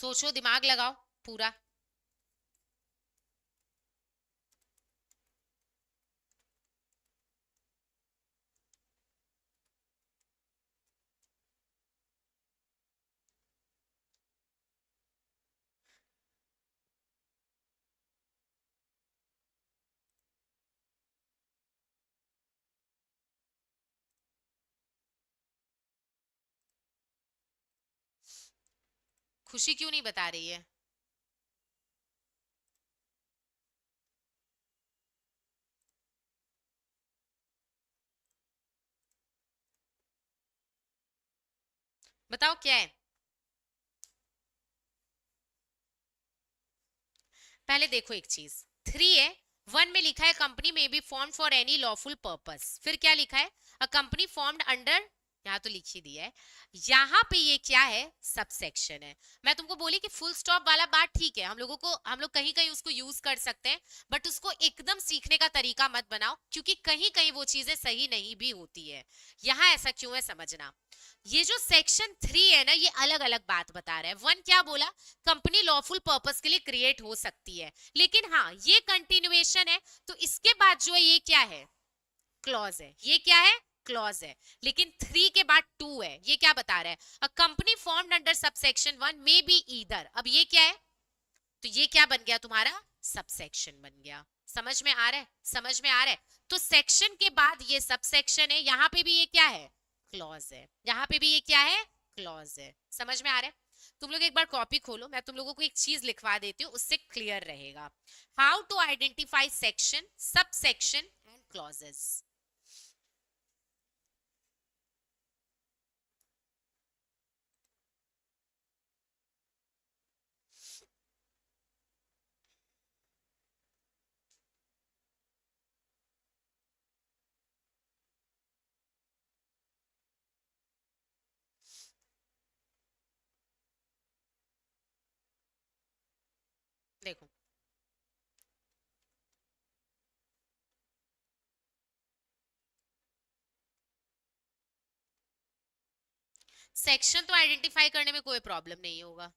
सोचो, दिमाग लगाओ पूरा। खुशी क्यों नहीं बता रही है? बताओ क्या है। पहले देखो एक चीज, 3 है, 1 में लिखा है company may be form for any lawful purpose, फिर क्या लिखा है, अ कंपनी फॉर्म्ड अंडर, यहाँ तो लिख ही दिया है। यहाँ पे ये क्या है, सबसेक्शन है। मैं तुमको बोली कि फुल स्टॉप वाला बात ठीक है, हम लोग कहीं कहीं उसको यूज कर सकते हैं, बट उसको एकदम सीखने का तरीका मत बनाओ, क्योंकि कहीं कहीं वो चीजें सही नहीं भी होती है। यहाँ ऐसा क्यों है समझना। ये जो सेक्शन 3 है ना, ये अलग अलग बात बता रहा है। 1 क्या बोला, कंपनी लॉफुल पर्पस के लिए क्रिएट हो सकती है, लेकिन हाँ ये कंटिन्यूएशन है, तो इसके बाद जो है ये क्या है, क्लॉज है। ये क्या है, क्लॉज है। लेकिन 3 के बाद 2 है, ये क्या बता रहा है, a company formed under subsection 1 may be either. अब ये क्या है, तो ये क्या बन गया तुम्हारा, सबसेक्शन बन गया। समझ में आ रहा है, समझ में आ रहा है। तो सेक्शन के बाद ये सबसेक्शन है, यहां पे भी ये क्या है, क्लॉज है। यहां पे भी ये क्या है, क्लॉज है। समझ में आ रहा है। तुम लोग एक बार कॉपी खोलो, मैं तुम लोगों को एक चीज लिखवा देती हूँ, उससे क्लियर रहेगा। How to identify section, subsection and clauses. देखो, सेक्शन तो आइडेंटिफाई करने में कोई प्रॉब्लम नहीं होगा।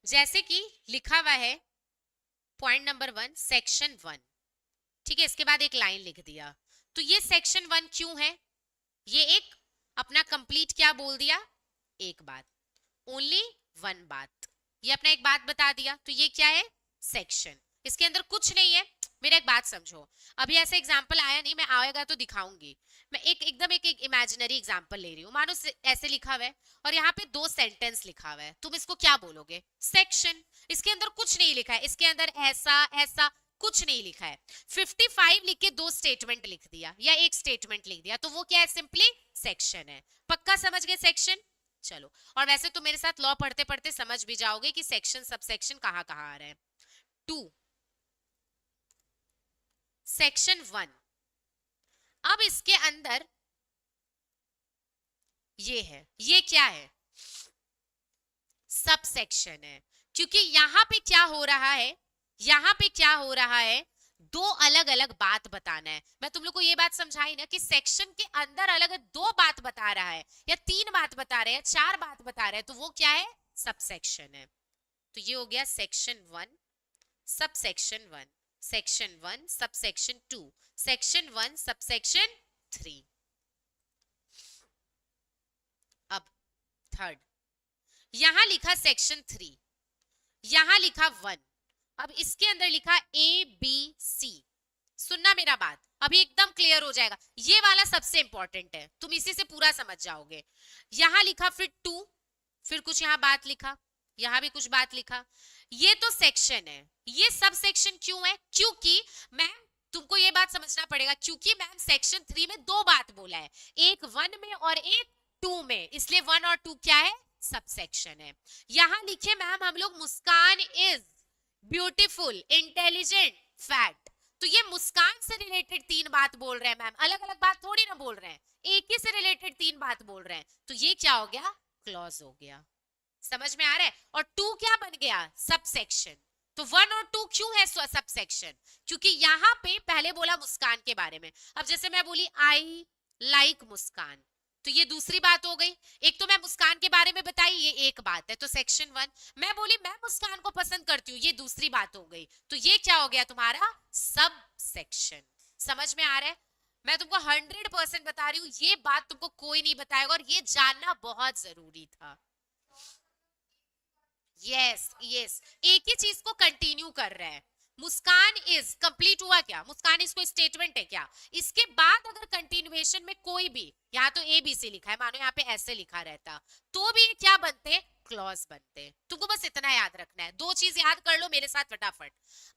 जैसे कि लिखा हुआ है पॉइंट नंबर 1 सेक्शन 1, ठीक है, इसके बाद एक लाइन लिख दिया, तो ये सेक्शन 1 क्यों है, ये एक अपना कंप्लीट क्या बोल दिया, एक बात, ओनली 1 बात, ये अपना एक बात बता दिया, तो ये क्या है, सेक्शन। इसके अंदर कुछ नहीं है। मेरा एक बात समझो, अभी ऐसा एग्जांपल आया नहीं, मैं आएगा तो दिखाऊंगी। मैं एक इमेजिनरी एग्जांपल ले रही हूँ, मानो ऐसे लिखा हुआ है और यहाँ पे 2 सेंटेंस लिखा हुआ है, तुम इसको क्या बोलोगे, सेक्शन। इसके अंदर कुछ नहीं लिखा है, इसके अंदर ऐसा ऐसा कुछ नहीं लिखा है। 55 लिख के 2 स्टेटमेंट लिख दिया या एक स्टेटमेंट लिख दिया, तो वो क्या है, सिंपली सेक्शन है। पक्का समझ गए सेक्शन। चलो, और वैसे तो मेरे साथ लॉ पढ़ते पढ़ते समझ भी जाओगे कि सेक्शन सबसेक्शन कहाँ कहाँ आ रहे हैं। 2 सेक्शन 1, अब इसके अंदर ये है, ये क्या है, सबसेक्शन है। क्योंकि यहां पे क्या हो रहा है, यहां पे क्या हो रहा है, 2 अलग अलग बात बताना है। मैं तुम लोग को ये बात समझाई ना कि सेक्शन के अंदर अलग 2 बात बता रहा है या 3 बात बता रहे हैं, 4 बात बता रहे हैं, तो वो क्या है, सबसेक्शन है। तो ये हो गया section 1, subsection 1, section 1 subsection 2, section 1 subsection 3। अब थर्ड, यहां लिखा सेक्शन 3, यहां लिखा 1, अब इसके अंदर लिखा ए बी सी। सुनना मेरा बात, अभी एकदम क्लियर हो जाएगा। ये वाला सबसे इंपॉर्टेंट है, तुम इसी से पूरा समझ जाओगे। यहां लिखा फिर 2, फिर कुछ यहां बात लिखा, यहां भी कुछ बात लिखा, ये तो सेक्शन है। ये सब सेक्शन क्यों है, क्योंकि मैम तुमको ये बात समझना पड़ेगा, क्योंकि मैम सेक्शन 3 में 2 बात बोला है, एक 1 में और एक 2 में, इसलिए 1 और 2 क्या है, सब सेक्शन है। यहां लिखे मैम हम लोग मुस्कान इज ब्यूटीफुल इंटेलिजेंट फैक्ट, तो ये मुस्कान से रिलेटेड 3 बात बोल रहे हैं मैम, अलग अलग बात थोड़ी ना बोल रहे हैं, एक ही से रिलेटेड 3 बात बोल रहे हैं, तो ये क्या हो गया, क्लॉज हो गया। समझ में आ रहा है। और 2 क्या बन गया, सब सेक्शन। तो 1 और 2 क्यों है सब सेक्शन? क्योंकि यहां पे पहले बोला मुस्कान के बारे में, अब जैसे मैं बोली आई लाइक मुस्कान, तो ये दूसरी बात हो गई। एक तो मैं मुस्कान के बारे में बताई, ये एक बात है, तो सेक्शन 1। मैं बोली मैं मुस्कान को पसंद करती हूँ, ये दूसरी बात हो गई, तो ये क्या हो गया तुम्हारा सब सेक्शन। समझ में आ रहा है? मैं तुमको 100% बता रही हूँ, ये बात तुमको कोई नहीं बताएगा, और ये जानना बहुत जरूरी था। यस यस, एक ही चीज को कंटिन्यू कर रहा है। मुस्कान इज कंप्लीट हुआ क्या? मुस्कान इज कोई स्टेटमेंट है क्या? इसके बाद अगर कंटिन्यूएशन में कोई भी, यहाँ तो ए बी सी लिखा है, मानो यहाँ पे ऐसे लिखा रहता, तो भी ये क्या बनते? क्लॉज बनते। तुमको बस इतना याद रखना है, दो चीज याद कर लो मेरे साथ फटाफट।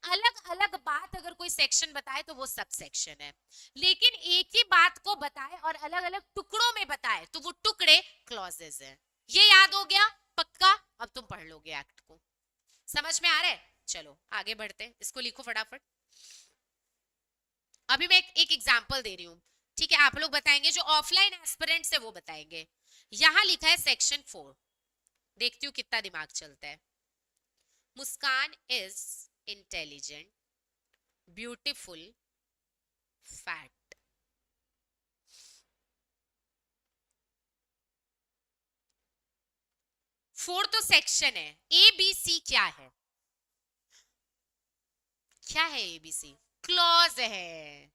अलग अलग बात अगर कोई सेक्शन बताए तो वो सब सेक्शन है, लेकिन एक ही बात को बताए और अलग अलग टुकड़ों में बताए तो वो टुकड़े क्लॉजेस है। ये याद हो गया पक्का? अब तुम पढ़ लोगे एक्ट को। समझ में आ रहा है? चलो आगे बढ़ते हैं, इसको लिखो फटाफट। अभी मैं एक एग्जांपल दे रही हूँ, ठीक है? आप लोग बताएंगे, जो ऑफलाइन एस्पिरेंट्स है वो बताएंगे। यहां लिखा है सेक्शन 4, देखती हूँ कितना दिमाग चलता है। Muskan is intelligent, beautiful, fat. 4 तो सेक्शन है, ए बी सी क्या है? क्या है एबीसी? क्लॉज है।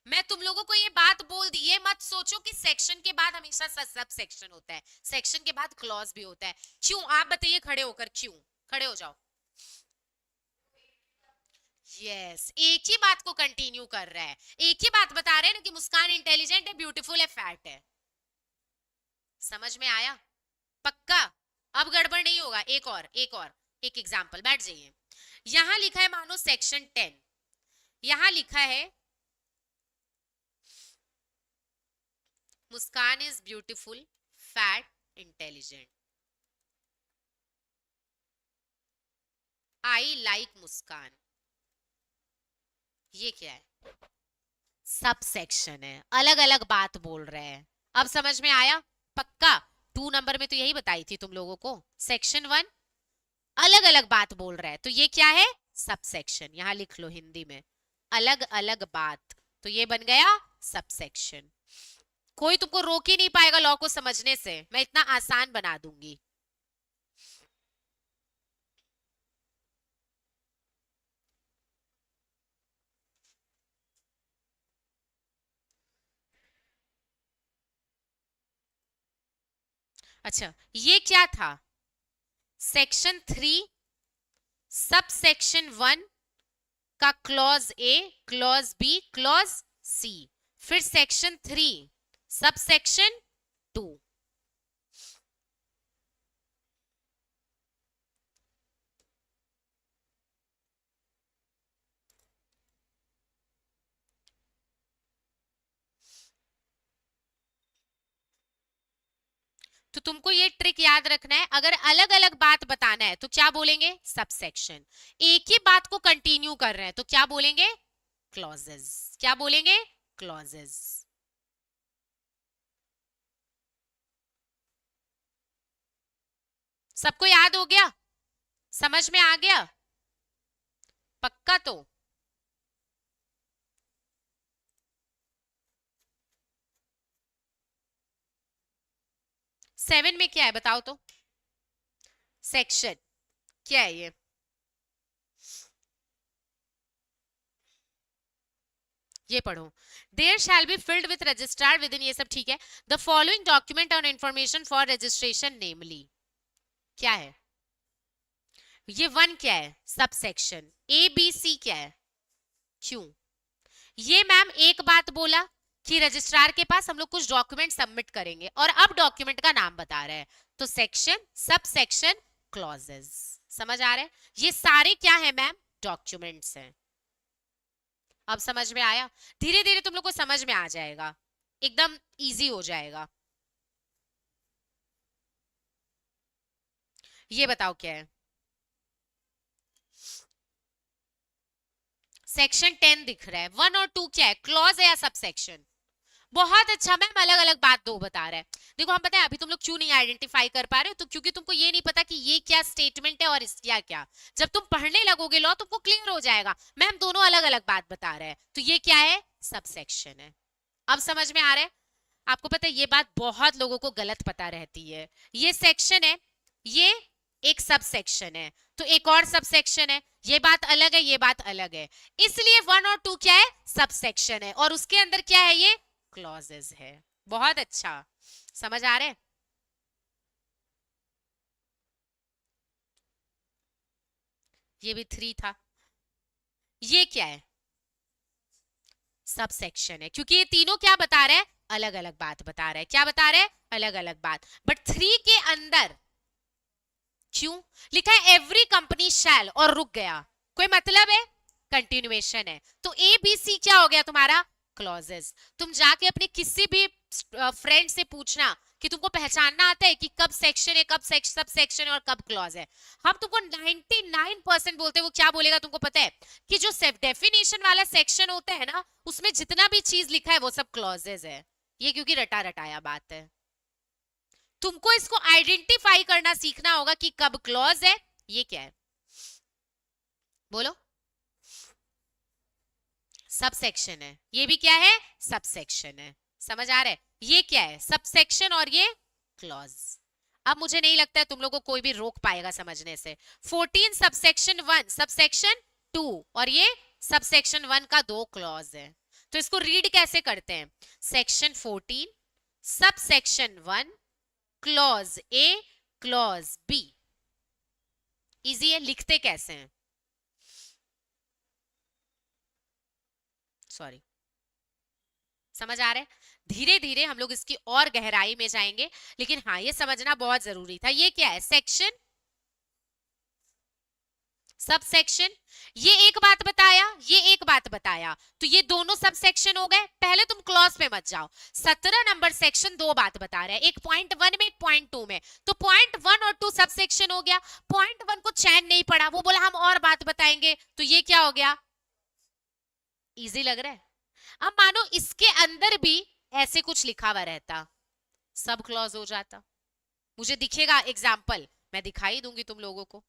मैं तुम लोगों को ये बात बोल दी, ये मत सोचो कि सेक्शन के बाद हमेशा सब सेक्शन होता है, सेक्शन के बाद क्लॉज भी होता है। क्यों? आप बताइए खड़े होकर, क्यों? खड़े हो जाओ। यस, एक ही बात को कंटिन्यू कर रहा है, एक ही बात बता रहे हैं ना कि मुस्कान इंटेलिजेंट है, ब्यूटीफुल है, फैट है। समझ में आया? पक्का? अब गड़बड़ नहीं होगा। एक एग्जाम्पल, बैठ जाइए। यहां लिखा है मानो सेक्शन 10, यहां लिखा है Muskan is beautiful, fat, intelligent. I like Muskan, ये क्या है? सब सेक्शन है, अलग अलग बात बोल रहे हैं। अब समझ में आया? पक्का? 2 नंबर में तो यही बताई थी तुम लोगों को, सेक्शन 1 अलग अलग बात बोल रहा है, तो ये क्या है? Sub section. यहां लिख लो हिंदी में, अलग अलग बात, तो ये बन गया सब सेक्शन। कोई तुमको रोक ही नहीं पाएगा लॉ को समझने से, मैं इतना आसान बना दूंगी। अच्छा, ये क्या था? सेक्शन 3 सब सेक्शन 1 का clause A, clause B, clause C, फिर सेक्शन 3 सब सेक्शन 2। तो तुमको ये ट्रिक याद रखना है, अगर अलग अलग बात बताना है तो क्या बोलेंगे? Sub section. एक ही बात को कंटिन्यू कर रहे हैं तो क्या बोलेंगे? क्लॉजेस। क्या बोलेंगे? क्लॉजेस। सबको याद हो गया? समझ में आ गया? पक्का? तो 7 में क्या है बताओ तो? सेक्शन क्या है ये? ये पढ़ो। There shall be filled with registrar within, ये सब ठीक है। The following document on information for registration namely, क्या है ये? 1 क्या है? Sub section. ए बी सी क्या है? क्यों? ये मैम एक बात बोला कि रजिस्ट्रार के पास हम लोग कुछ डॉक्यूमेंट सबमिट करेंगे, और अब डॉक्यूमेंट का नाम बता रहे हैं, तो सेक्शन, सब सेक्शन, क्लॉजेस। समझ आ रहा है? ये सारे क्या है मैम? डॉक्यूमेंट्स हैं। अब समझ में आया? धीरे धीरे तुम लोग को समझ में आ जाएगा, एकदम इजी हो जाएगा। ये बताओ क्या है? सेक्शन 10 दिख रहा है, 1 और 2 क्या है? क्लॉज है या सब सेक्शन? बहुत अच्छा मैम, अलग अलग बात दो बता रहे हैं। देखो हम पता है अभी तुम लोग क्यों नहीं आइडेंटिफाई कर पा रहे हो, तो क्योंकि तुमको ये नहीं पता कि ये क्या स्टेटमेंट है और इसका क्या। जब तुम पढ़ने लगोगे लॉ तुमको क्लियर हो जाएगा। मैम दोनों अलग अलग बात बता रहे हैं, तो ये क्या है, सबसेक्शन है। अब समझ में आ रहा है। आपको पता है ये बात बहुत लोगों को गलत पता रहती है। ये सेक्शन है, ये एक सब सेक्शन है, तो एक और सब सेक्शन है, ये बात अलग है, ये बात अलग है। इसलिए 1 और 2 क्या है, सब सेक्शन है, और उसके अंदर क्या है, ये क्लॉजेस है। बहुत अच्छा, समझ आ रहे हैं। ये भी 3 था। ये क्या है, सब सेक्शन है, क्योंकि ये तीनों क्या बता रहे हैं, अलग अलग बात बता रहे हैं। क्या बता रहे हैं, अलग अलग बात। बट 3 के अंदर क्यों लिखा है, एवरी कंपनी शैल, और रुक गया, कोई मतलब है, कंटिन्यूएशन है। तो ए बी सी क्या हो गया तुम्हारा, क्लॉजेस। तुम जाके अपने किसी भी फ्रेंड से पूछना कि तुमको पहचानना आता है कि कब सेक्शन है, कब सब सेक्शन है और कब क्लॉज है। हम तुमको 99% बोलते हैं, वो क्या बोलेगा तुमको पता है, कि जो डेफिनेशन वाला सेक्शन होता है ना, उसमें जितना भी चीज लिखा है वो सब क्लॉजेस है। ये क्योंकि रटा रटाया बात है। तुमको इसको आइडेंटिफाई करना सीखना होगा कि कब क्लॉज है, ये क्या है, बोलो। सबसेक्शन है, ये भी क्या है, सबसेक्शन है। समझ आ रहा है, ये क्या है, सबसेक्शन और ये क्लॉज। अब मुझे नहीं लगता है तुम लोगों को कोई भी रोक पाएगा समझने से। 14 सबसेक्शन 1 सबसेक्शन 2, और ये सबसेक्शन 1 का 2 क्लॉज है। तो इसको रीड कैसे करते हैं, section 14 subsection 1 clause A clause B. Easy है, लिखते कैसे हैं, सॉरी, समझ आ रहा है। धीरे धीरे हम लोग इसकी और गहराई में जाएंगे, लेकिन हाँ ये समझना बहुत जरूरी था। ये क्या है, सेक्शन सब सेक्शन। ये एक बात बताया, ये एक बात बताया, तो ये दोनों सब सेक्शन हो गए। पहले तुम क्लॉज पे मत जाओ। 17 नंबर सेक्शन 2 बात बता रहा है, एक पॉइंट 1 में एक पॉइंट 2 में। तो पॉइंट 1 और 2 सब सेक्शन हो गया। पॉइंट 1 को चैन नहीं पड़ा, वो बोला हम और बात बताएंगे, तो ये क्या हो गया, इजी लग रहा है। अब मानो इसके अंदर भी ऐसे कुछ लिखा हुआ रहता, सब क्लॉज हो जाता। मुझे दिखेगा एग्जाम्पल, मैं दिखाई दूंगी तुम लोगों को।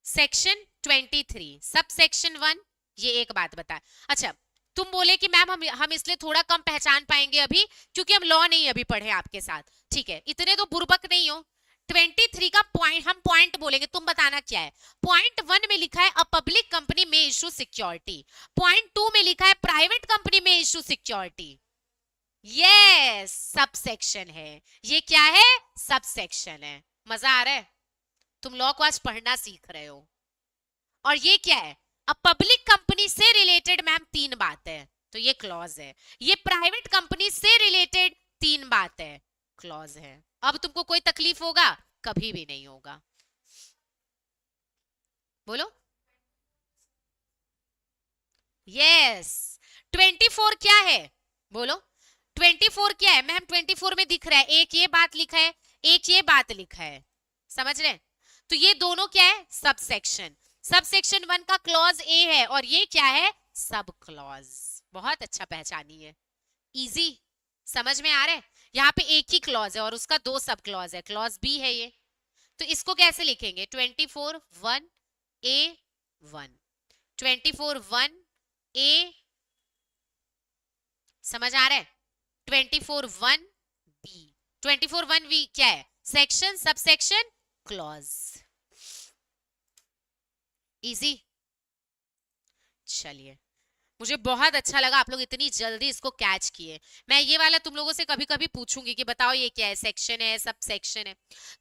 सेक्शन 23 सब सेक्शन 1, ये एक बात बताए। अच्छा तुम बोले कि मैम हम इसलिए थोड़ा कम पहचान पाएंगे अभी क्योंकि हम लॉ नहीं अभी पढ़े आपके साथ। ठीक है, इतने तो बुर्बक नहीं हो। 23 का पॉइंट हम पॉइंट बोलेंगे, तुम बताना क्या है। पॉइंट 1 में लिखा है अ पब्लिक कंपनी में इशू सिक्योरिटी, पॉइंट 2 में लिखा है प्राइवेट कंपनी में issue security. Yes, sub section है, ये क्या है, सब सेक्शन है। मजा आ रहा है, तुम लॉ को आज पढ़ना सीख रहे हो। और ये क्या है, अब पब्लिक कंपनी से रिलेटेड मैम 3 बात है, तो ये क्लॉज है। ये प्राइवेट कंपनी से रिलेटेड 3 बात है, क्लॉज है। अब तुमको कोई तकलीफ होगा, कभी भी नहीं होगा, बोलो। यस, 24 क्या है, बोलो। 24 क्या है मैम, 24 में दिख रहा है एक ये बात लिखा है, एक ये बात लिखा है, समझ रहे हैं। तो ये दोनों क्या है, सब सेक्शन। सब सेक्शन 1 का क्लॉज ए है और ये क्या है, सब क्लॉज। बहुत अच्छा पहचानी है, इजी, समझ में आ रहा है। यहाँ पे एक ही क्लॉज है और उसका 2 सब क्लॉज है, क्लॉज बी है ये। तो इसको कैसे लिखेंगे, 24 1 ए 1, 24 1 ए, समझ आ रहा है। 24 1 बी, 24 1 बी क्या है, section sub section clause, easy. चलिए, मुझे बहुत अच्छा लगा आप लोग इतनी जल्दी इसको कैच किए। मैं ये वाला तुम लोगों से कभी कभी पूछूंगी कि बताओ ये क्या है, सेक्शन है, सब सेक्शन है।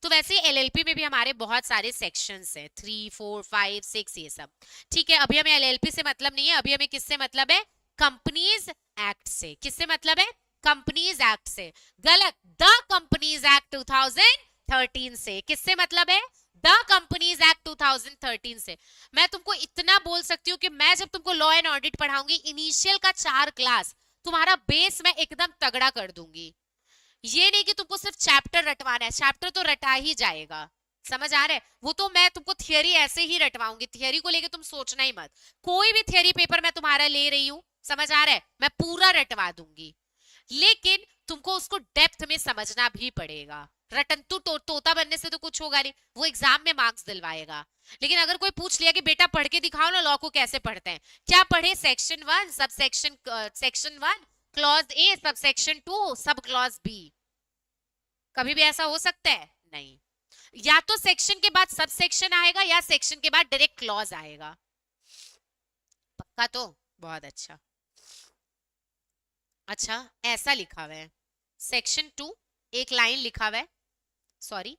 तो वैसे एलएलपी में भी हमारे बहुत सारे सेक्शंस हैं, 3 4 5 6 ये सब। ठीक है, अभी हमें एलएलपी से मतलब नहीं है, अभी हमें किससे मतलब है, कंपनीज एक्ट से। किससे मतलब है, कंपनीज एक्ट से। गलत, द कंपनीज एक्ट 2013 से। किससे मतलब है, द कंपनीज एक्ट 2013 से। मैं तुमको इतना बोल सकती हूँ कि मैं जब तुमको लॉ एंड ऑडिट पढ़ाऊंगी, इनिशियल का 4 क्लास तुम्हारा बेस मैं एकदम तगड़ा कर दूंगी। ये नहीं कि तुमको सिर्फ चैप्टर रटवाना है, चैप्टर तो रटा ही जाएगा, समझ आ रहा है? वो तो मैं तुमको थियरी ऐसे ही रटवाऊंगी, थियरी को लेके तुम सोचना ही मत। कोई भी थियरी पेपर मैं तुम्हारा ले रही हूं, समझ आ रहा है, मैं पूरा रटवा दूंगी, लेकिन तुमको उसको डेप्थ में समझना भी पड़ेगा। रटंतु तोता बनने से तो कुछ होगा नहीं, वो एग्जाम में मार्क्स दिलवाएगा। लेकिन अगर कोई पूछ लिया कि बेटा पढ़ के दिखाओ ना लॉ को कैसे पढ़ते हैं, क्या पढ़े, सेक्शन 1 सब सेक्शन 1 क्लॉज ए sub section 2 sub clause B, कभी भी ऐसा हो सकता है? नहीं। या तो सेक्शन के बाद सब सेक्शन आएगा या सेक्शन के बाद डायरेक्ट क्लॉज आएगा। पक्का? तो बहुत अच्छा। अच्छा, ऐसा लिखा हुआ है सेक्शन 2, एक लाइन लिखा हुआ है, सॉरी,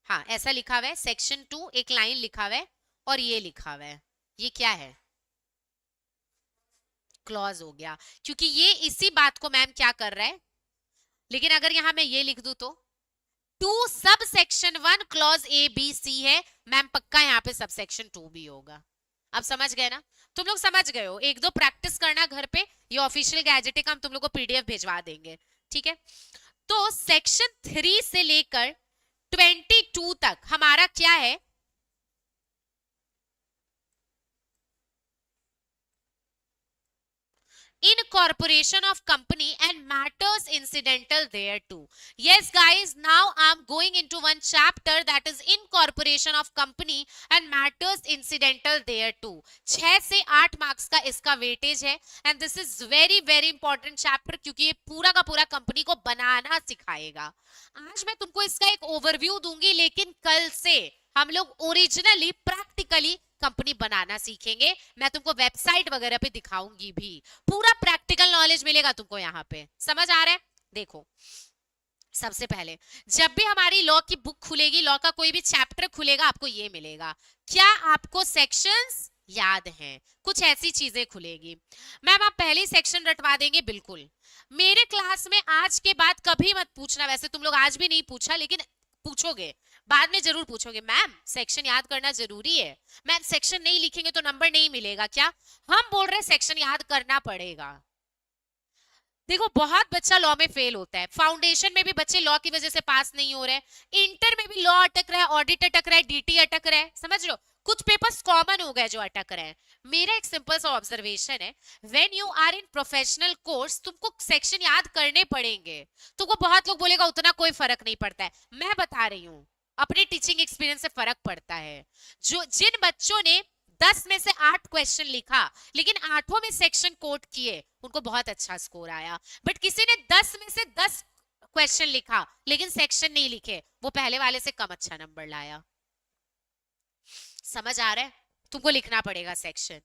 हाँ ऐसा लिखा हुआ है सेक्शन 2 एक लाइन लिखा हुआ है, और ये लिखा हुआ है, ये क्या है? क्लॉज हो गया, क्योंकि ये इसी बात को मैम क्या कर रहा है। लेकिन अगर यहां मैं ये लिख दूं तो 2 sub section 1 clause A B C है, मैम पक्का यहाँ पे सब सेक्शन 2 भी होगा। अब समझ गए ना? तुम लोग समझ गए हो? एक दो प्रैक्टिस करना घर पे, ये ऑफिशियल गैजेट हम तुम लोग को पीडीएफ भिजवा देंगे, ठीक है? तो सेक्शन 3 से लेकर 22 तक हमारा क्या है? Incorporation of company and matters incidental thereto. Yes guys, now I'm going into one chapter that is incorporation of company and matters incidental thereto. 6 से 8 मार्क्स का इसका वेटेज है, and this is very very important chapter, क्योंकि ये पूरा का पूरा कंपनी को बनाना सिखाएगा। आज मैं तुमको इसका एक ओवरव्यू दूंगी, लेकिन कल से हम लोग ओरिजिनली प्रैक्टिकली कंपनी बनाना सीखेंगे। मैं तुमको वेबसाइट वगैरह पे दिखाऊंगी भी, पूरा प्रैक्टिकल नॉलेज मिलेगा तुमको यहाँ पे। समझ आ रहा है? देखो, सबसे पहले जब भी हमारी लॉ की बुक खुलेगी, लॉ का कोई भी चैप्टर खुलेगा, आपको ये मिलेगा, क्या आपको सेक्शंस याद हैं? कुछ ऐसी चीजें खुलेगी। मैम आप पहले सेक्शन रटवा देंगे? बिल्कुल। मेरे क्लास में आज के बाद कभी मत पूछना, वैसे तुम लोग आज भी नहीं पूछा, लेकिन पूछोगे, बाद में जरूर पूछोगे, मैम सेक्शन याद करना जरूरी है, मैम सेक्शन नहीं लिखेंगे तो नंबर नहीं मिलेगा क्या? हम बोल रहे सेक्शन याद करना पड़ेगा। देखो, बहुत बच्चा लॉ में फेल होता है, फाउंडेशन में भी बच्चे लॉ की वजह से पास नहीं हो रहे, इंटर में भी लॉ अटक रहा है, ऑडिट अटक रहा है, डीटी अटक रहा है, समझ लो, कुछ पेपर्स कॉमन हो गए जो अटक रहे हैं। मेरा एक सिंपल सा ऑब्जर्वेशन है, when you are in professional course तुमको सेक्शन याद करने पड़ेंगे। तुमको बहुत लोग बोलेगा उतना कोई फर्क नहीं पड़ता है, मैं बता रही हूँ अपने टीचिंग एक्सपीरियंस से फर्क पड़ता है। जो जिन बच्चों ने 10 में से 8 क्वेश्चन लिखा, लेकिन 8 में सेक्शन कोट किए, उनको बहुत अच्छा स्कोर आया। बट किसी ने 10 में से 10 क्वेश्चन लिखा लेकिन सेक्शन नहीं लिखे, वो पहले वाले से कम अच्छा नंबर लाया। समझ आ रहा है? तुमको लिखना पड़ेगा सेक्शन।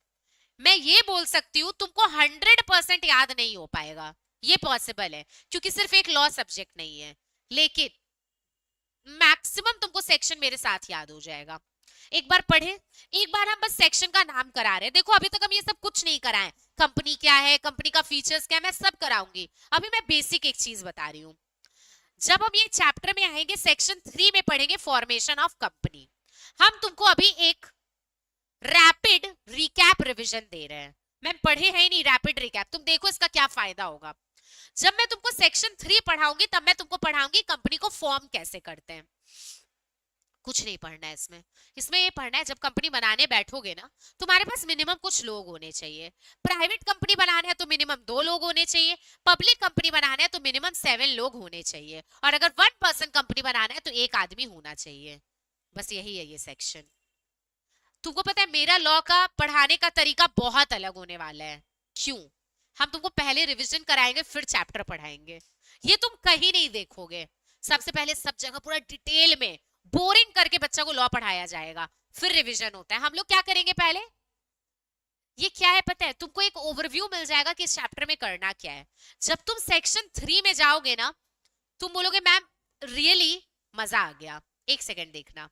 मैं ये बोल सकती हूँ तुमको 100% याद नहीं हो पाएगा, ये पॉसिबल है, क्योंकि सिर्फ एक लॉ सब्जेक्ट नहीं है, लेकिन मैक्सिमम तुमको सेक्शन मेरे साथ याद हो जाएगा। एक बार पढ़े, एक बार हम बस सेक्शन का नाम करा रहे हैं। देखो अभी तक हम ये सब कुछ नहीं कराए, कंपनी क्या है, कंपनी का फीचर्स क्या है, मैं सब कराऊंगी। अभी मैं बेसिक एक चीज बता रही हूँ। जब हम ये चैप्टर में आएंगे, सेक्शन 3 में पढ़ेंगे फॉर्मेशन ऑफ कंपनी। हम तुमको अभी एक रैपिड रिकैप रिवीजन दे रहे हैं। मैं पढ़े है नहीं रैपिड रिकैप, तुम देखो इसका क्या फायदा होगा। जब मैं तुमको सेक्शन 3 पढ़ाऊंगी, तब मैं तुमको पढ़ाऊंगी कंपनी को फॉर्म कैसे करते हैं। कुछ नहीं पढ़ना है इसमें, इसमें ये पढ़ना है जब कंपनी बनाने बैठोगे ना, तुम्हारे पास मिनिमम कुछ लोग होने चाहिए। प्राइवेट कंपनी बनाना है तो मिनिमम 2 लोग होने चाहिए, पब्लिक कंपनी बनाना है तो मिनिमम 7 लोग होने चाहिए, और अगर 1 पर्सन कंपनी बनाना है तो 1 आदमी होना चाहिए। बस यही है ये सेक्शन। तुमको पता है मेरा लॉ का पढ़ाने का तरीका बहुत अलग होने वाला है। क्यों? हम तुमको पहले रिवीजन कराएंगे, फिर चैप्टर पढ़ाएंगे। ये तुम कहीं नहीं देखोगे। सबसे पहले सब जगह पूरा डिटेल में बोरिंग करके बच्चा को लॉ पढ़ाया जाएगा, फिर रिवीजन होता है। हम लोग क्या करेंगे पहले, ये क्या है पता है, तुमको एक ओवरव्यू मिल जाएगा कि इस चैप्टर में करना क्या है। जब तुम सेक्शन 3 में जाओगे ना, तुम बोलोगे मैम रियली मजा आ गया। एक सेकेंड देखना,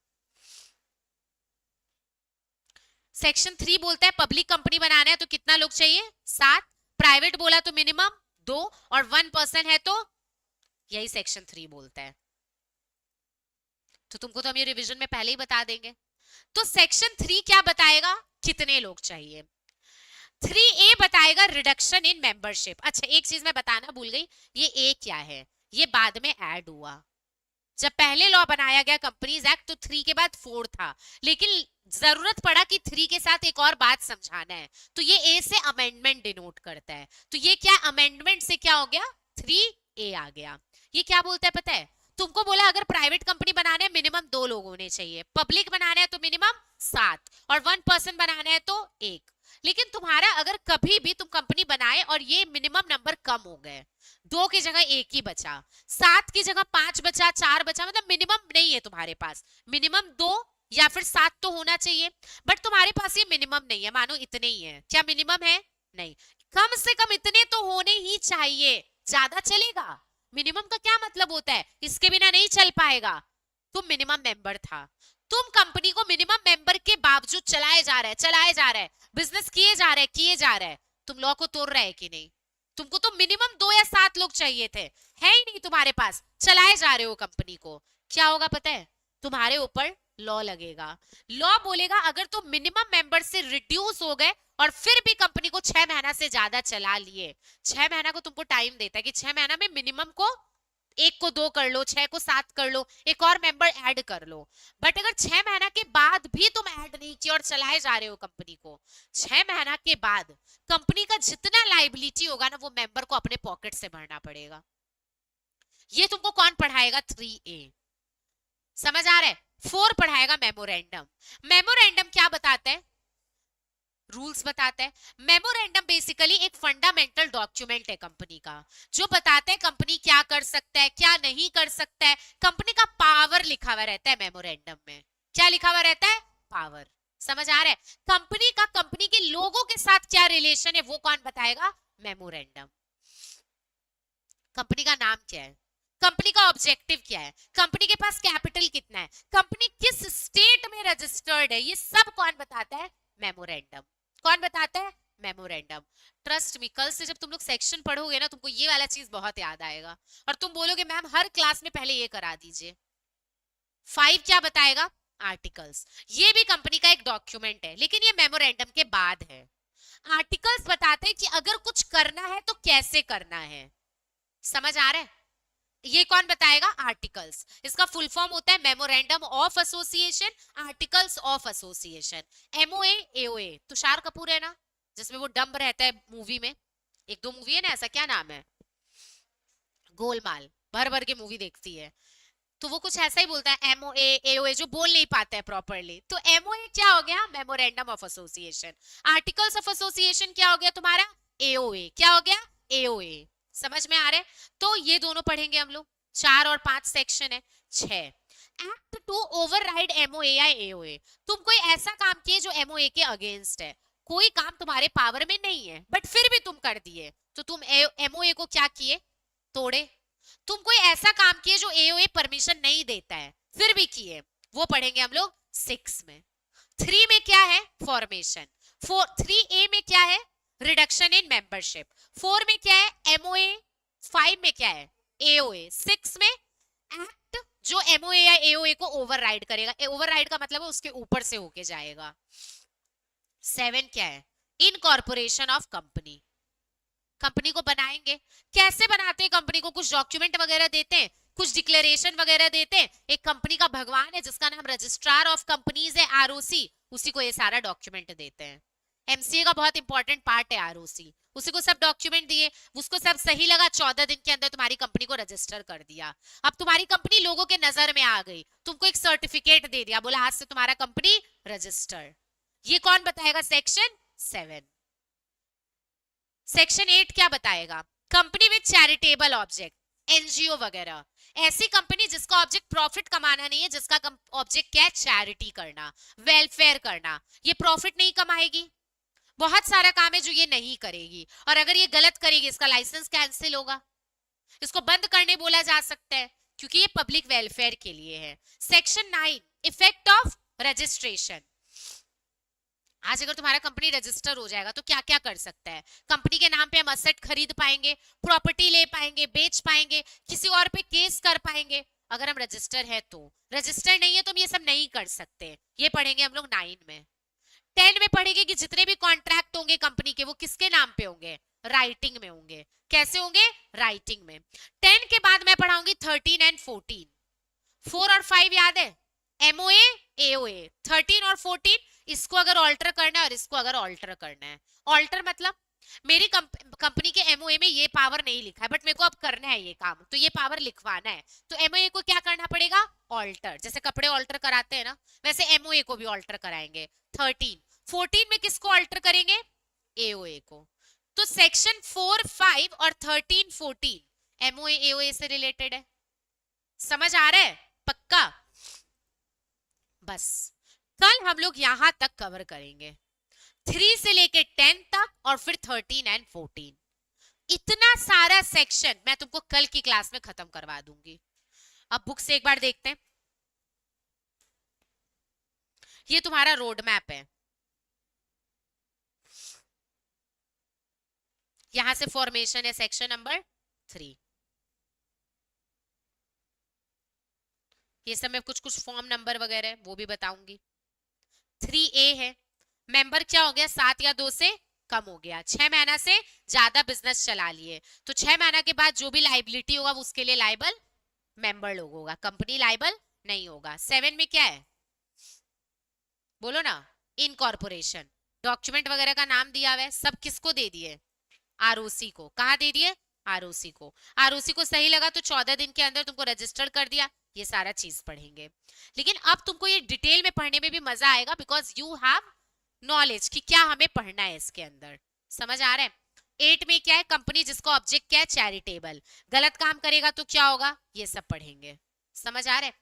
सेक्शन 3 बोलता है पब्लिक कंपनी बनाना है तो कितना लोग चाहिए, 7, प्राइवेट बोला तो मिनिमम 2, और 1 पर्सन है तो, यही सेक्शन 3 बोलता है। तो तुमको तो हम ये रिवीजन में पहले ही बता देंगे। तो सेक्शन 3 क्या बताएगा, कितने लोग चाहिए। 3A बताएगा रिडक्शन इन मेंबरशिप। अच्छा एक चीज मैं बताना भूल गई, ये ए क्या है, ये बाद में ऐड हुआ, जब पहले लॉ बनाया गया कंपनीज एक्ट तो 3 के बाद 4 था, लेकिन जरूरत पड़ा कि 3 के साथ एक और बात समझाना है, तो ये ए से अमेंडमेंट डिनोट करता है। तो ये क्या अमेंडमेंट से क्या हो गया, 3A आ गया। ये क्या बोलता है पता है, तुमको बोला अगर प्राइवेट कंपनी बनाना है मिनिमम 2 लोग होने चाहिए, पब्लिक बनाना है तो मिनिमम 7 और 1 पर्सन बनाना है तो 1। लेकिन तुम्हारा अगर कभी भी तुम कंपनी बनाए और ये मिनिमम नंबर कम हो गए, 2 की जगह 1 ही बचा, 7 की जगह 5 बचा, 4 बचा, मतलब मिनिमम नहीं है तुम्हारे पास, मिनिमम 2 या फिर 7 तो होना चाहिए, बट तुम्हारे पास ये मिनिमम नहीं है, मानो इतने ही है, क्या मिनिमम है, नहीं, कम से कम इतने तो होने ही चाहिए, ज्यादा चलेगा, मिनिमम का क्या मतलब होता है, इसके बिना नहीं चल पाएगा। तुम मिनिमम मेंबर था, तुम कंपनी को मिनिमम मेंबर के बावजूद चलाए जा रहे हैं, चलाए जा रहे हैं, बिजनेस किए जा रहे हैं, किए जा रहे हैं, तुम लॉ को तोड़ रहे हैं कि नहीं, तुमको तो मिनिमम 2 या 7 लोग चाहिए थे, है ही नहीं तुम्हारे पास, चलाए जा रहे हो कंपनी को, क्या होगा पता है, तुम्हारे ऊपर लॉ लगेगा। लॉ बोलेगा अगर तुम मिनिमम मेंबर से रिड्यूस हो गए और फिर भी कंपनी को 6 महीना से ज्यादा चला लिए, 6 महीना को तुमको टाइम देता है कि 6 महीना में मिनिमम को 1 को 2 कर लो, 6 को 7 कर लो, एक और मेंबर ऐड कर लो, बट अगर 6 महीना के बाद भी तुम ऐड नहीं किए और चलाए जा रहे हो कंपनी को, 6 महीना के बाद कंपनी का जितना लाइबिलिटी होगा ना वो मेंबर को अपने पॉकेट से भरना पड़ेगा। ये तुमको कौन पढ़ाएगा, 3A, समझ आ रहा है। 4 पढ़ाएगा मेमोरेंडम। मेमोरेंडम क्या बताता है, रूल्स बताता है। मेमोरेंडम बेसिकली एक फंडामेंटल डॉक्यूमेंट है कंपनी का, जो बताता है कंपनी क्या कर सकता है, क्या नहीं कर सकता है, कंपनी का पावर लिखा हुआ रहता है मेमोरेंडम में। क्या लिखा हुआ रहता है, पावर, समझ आ रहा है। कंपनी का कंपनी के लोगों के साथ क्या रिलेशन है वो कौन बताएगा, मेमोरेंडम। कंपनी का नाम क्या है, कंपनी का ऑब्जेक्टिव क्या है, कंपनी के पास कैपिटल कितना है, कंपनी किस स्टेट में रजिस्टर्ड है, ये सब कौन बताता है, मेमोरेंडम। कौन बताता है, मेमोरेंडम। ट्रस्ट मी, कल से जब तुम लोग सेक्शन पढ़ोगे ना तुमको ये वाला चीज बहुत याद आएगा और तुम बोलोगे मैम हर क्लास में पहले ये करा दीजिए। 5 क्या बताएगा, आर्टिकल्स, ये भी कंपनी का एक डॉक्यूमेंट है लेकिन ये मेमोरेंडम के बाद है। आर्टिकल्स बताते हैं कि अगर कुछ करना है तो कैसे करना है, समझ आ रहा है। ये कौन बताएगा, आर्टिकल्स। इसका फुल फॉर्म होता है memorandum of association, articles of association. MOA, AOA, Tushar Kapoor है ना जिसमें वो डम्ब रहता है मूवी में, एक दो मूवी है ना ऐसा, क्या नाम है, गोलमाल, भर भर के मूवी देखती है, तो वो कुछ ऐसा ही बोलता है एमओए एओए, जो बोल नहीं पाता है प्रॉपरली। तो एमओए क्या हो गया, memorandum of association. Articles of association क्या हो गया तुम्हारा, एओए। क्या हो गया, एओए। समझ में आ रहा है। तो ये दोनों पढ़ेंगे हम लोग, 4 और 5 सेक्शन है। 6, एक्ट टू ओवरराइड एमओए या एओए। तुम कोई ऐसा काम किए जो एमओए के अगेंस्ट है, कोई काम तुम्हारे पावर में नहीं है बट फिर भी तुम कर दिए, तो तुम एमओए को क्या किए, तोड़े। तुम कोई ऐसा काम किए जो एओए परमिशन नहीं देता है फिर भी किए, वो पढ़ेंगे हम लोग 6 में। 3 में क्या है, फॉर्मेशन। 3A में क्या है, रिडक्शन इन मेंबरशिप। 4 में क्या है, एमओए। 5 में क्या है, एओए। 6 में एक्ट जो एमओए या एओए को ओवरराइड करेगा। ओवरराइड का मतलब है उसके ऊपर से होके जाएगा। 7 क्या है, इनकॉर्पोरेशन ऑफ कंपनी। कंपनी को बनाएंगे, कैसे बनाते हैं कंपनी को, कुछ डॉक्यूमेंट वगैरह देते हैं, कुछ डिक्लेरेशन वगैरह देते हैं। एक कंपनी का भगवान है जिसका नाम रजिस्ट्रार ऑफ कंपनीज है, आरओसी, उसी को ये सारा डॉक्यूमेंट देते हैं। एमसीए का बहुत इंपॉर्टेंट पार्ट है आरओसी, उसी को सब डॉक्यूमेंट दिए, उसको सब सही लगा, 14 दिन के अंदर तुम्हारी कंपनी को रजिस्टर कर दिया। अब तुम्हारी कंपनी लोगों के नजर में आ गई, तुमको एक सर्टिफिकेट दे दिया, बोला आज से तुम्हारा कंपनी रजिस्टर। ये कौन बताएगा, सेक्शन 7। सेक्शन 8 क्या बताएगा, company with charitable object, NGO वगैरह। ऐसी कंपनी जिसका ऑब्जेक्ट प्रॉफिट कमाना नहीं है, जिसका ऑब्जेक्ट क्या है, चैरिटी करना, वेलफेयर करना। ये प्रॉफिट नहीं कमाएगी, बहुत सारा काम है जो ये नहीं करेगी, और अगर ये गलत करेगी इसका लाइसेंस कैंसिल होगा, इसको बंद करने बोला जा सकता है, क्योंकि ये पब्लिक वेलफेयर के लिए है। Section 9, effect of registration. आज अगर तुम्हारा कंपनी रजिस्टर हो जाएगा तो क्या क्या कर सकता है, कंपनी के नाम पे हम असेट खरीद पाएंगे, प्रॉपर्टी ले पाएंगे, बेच पाएंगे, किसी और पे केस कर पाएंगे, अगर हम रजिस्टर है तो। रजिस्टर नहीं है तो हम ये सब नहीं कर सकते। ये पढ़ेंगे हम लोग 9 में। 10 में पढ़ेंगे कि जितने भी कॉन्ट्रैक्ट होंगे कंपनी के वो किसके नाम पे होंगे, राइटिंग में होंगे। कैसे होंगे, राइटिंग में। 10 के बाद मैं पढ़ाऊंगी 13 एंड 14। 4 और 5 याद है, एमओए एओए, 13 और 14 इसको अगर ऑल्टर करना है और इसको अगर ऑल्टर करना है। ऑल्टर मतलब मेरी कंपनी के एमओए में ये पावर नहीं लिखा है बट मेरे को अब करना है ये काम, तो ये पावर लिखवाना है, तो एमओए को क्या करना पड़ेगा, ऑल्टर। जैसे कपड़े ऑल्टर कराते हैं ना, वैसे एमओए को भी ऑल्टर कराएंगे। 13 14 में किसको ऑल्टर करेंगे, एओए को। तो सेक्शन 4 5 और 13 14 एमओए एओए से रिलेटेड है। समझ आ रहा है पक्का? बस कल हम लोग यहां तक कवर करेंगे, 3 से लेके 10 तक और फिर 13 एंड 14। इतना सारा सेक्शन मैं तुमको कल की क्लास में खत्म करवा दूंगी। अब बुक से एक बार देखते हैं। ये तुम्हारा रोड मैप है, यहां से फॉर्मेशन है सेक्शन नंबर 3। ये सब मैं कुछ कुछ फॉर्म नंबर वगैरह है वो भी बताऊंगी। 3A है, मेंबर क्या हो गया, 7 या 2 से कम हो गया, 6 महीना से ज्यादा बिजनेस चला लिए, तो 6 महीना के बाद जो भी लाइबिलिटी होगा उसके लिए लाइबल मेंबर लोग होगा, कंपनी लाइबल नहीं होगा। 7 में क्या है, बोलो ना, इनकॉर्पोरेशन। डॉक्यूमेंट वगैरह का नाम दिया हुआ है, सब किसको दे दिए, आरओसी को। कहा दे दिए, आरओसी को। आरओसी को सही लगा तो 14 दिन के अंदर तुमको रजिस्टर कर दिया। ये सारा चीज पढ़ेंगे, लेकिन अब तुमको ये डिटेल में पढ़ने में भी मजा आएगा बिकॉज यू हैव नॉलेज कि क्या हमें पढ़ना है इसके अंदर। समझ आ रहा है? 8 में क्या है, कंपनी जिसका ऑब्जेक्ट क्या है, चैरिटेबल। गलत काम करेगा तो क्या होगा, ये सब पढ़ेंगे। समझ आ रहा है?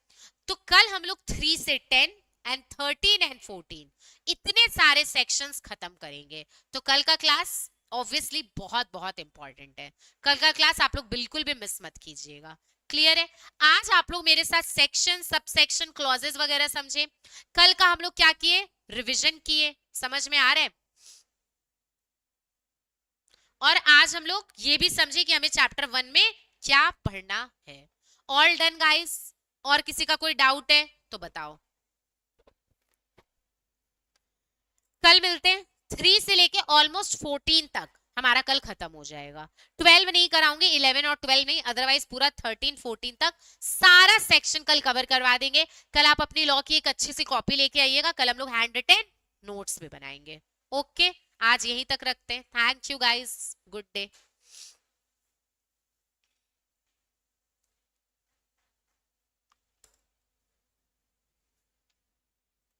तो कल हम लोग 3 से 10 एंड 13 एंड 14 इतने सारे सेक्शंस खत्म करेंगे। तो कल का क्लास ऑब्वियसली बहुत बहुत इंपॉर्टेंट है। कल का क्लास आप लोग बिल्कुल भी मिस मत कीजिएगा। क्लियर है? आज आप लोग मेरे साथ सेक्शन, सब सेक्शन, क्लॉजेस वगैरह समझे। कल का हम लोग क्या किए, रिविजन किए। समझ में आ रहा है? और आज हम लोग ये भी समझे कि हमें चैप्टर 1 में क्या पढ़ना है। All done guys? और किसी का कोई डाउट है तो बताओ। कल मिलते हैं। 3 से लेके ऑलमोस्ट 14 तक हमारा कल खत्म हो जाएगा। 12 नहीं कराऊंगे, 11 और 12 नहीं, अदरवाइज पूरा 13 14 तक सारा सेक्शन कल कवर करवा देंगे। कल आप अपनी लॉ की एक अच्छी सी कॉपी लेके आइएगा, कल हम लोग हैंड रिटन नोट्स भी बनाएंगे। ओके, आज यहीं तक रखते हैं। Thank you guys, good day.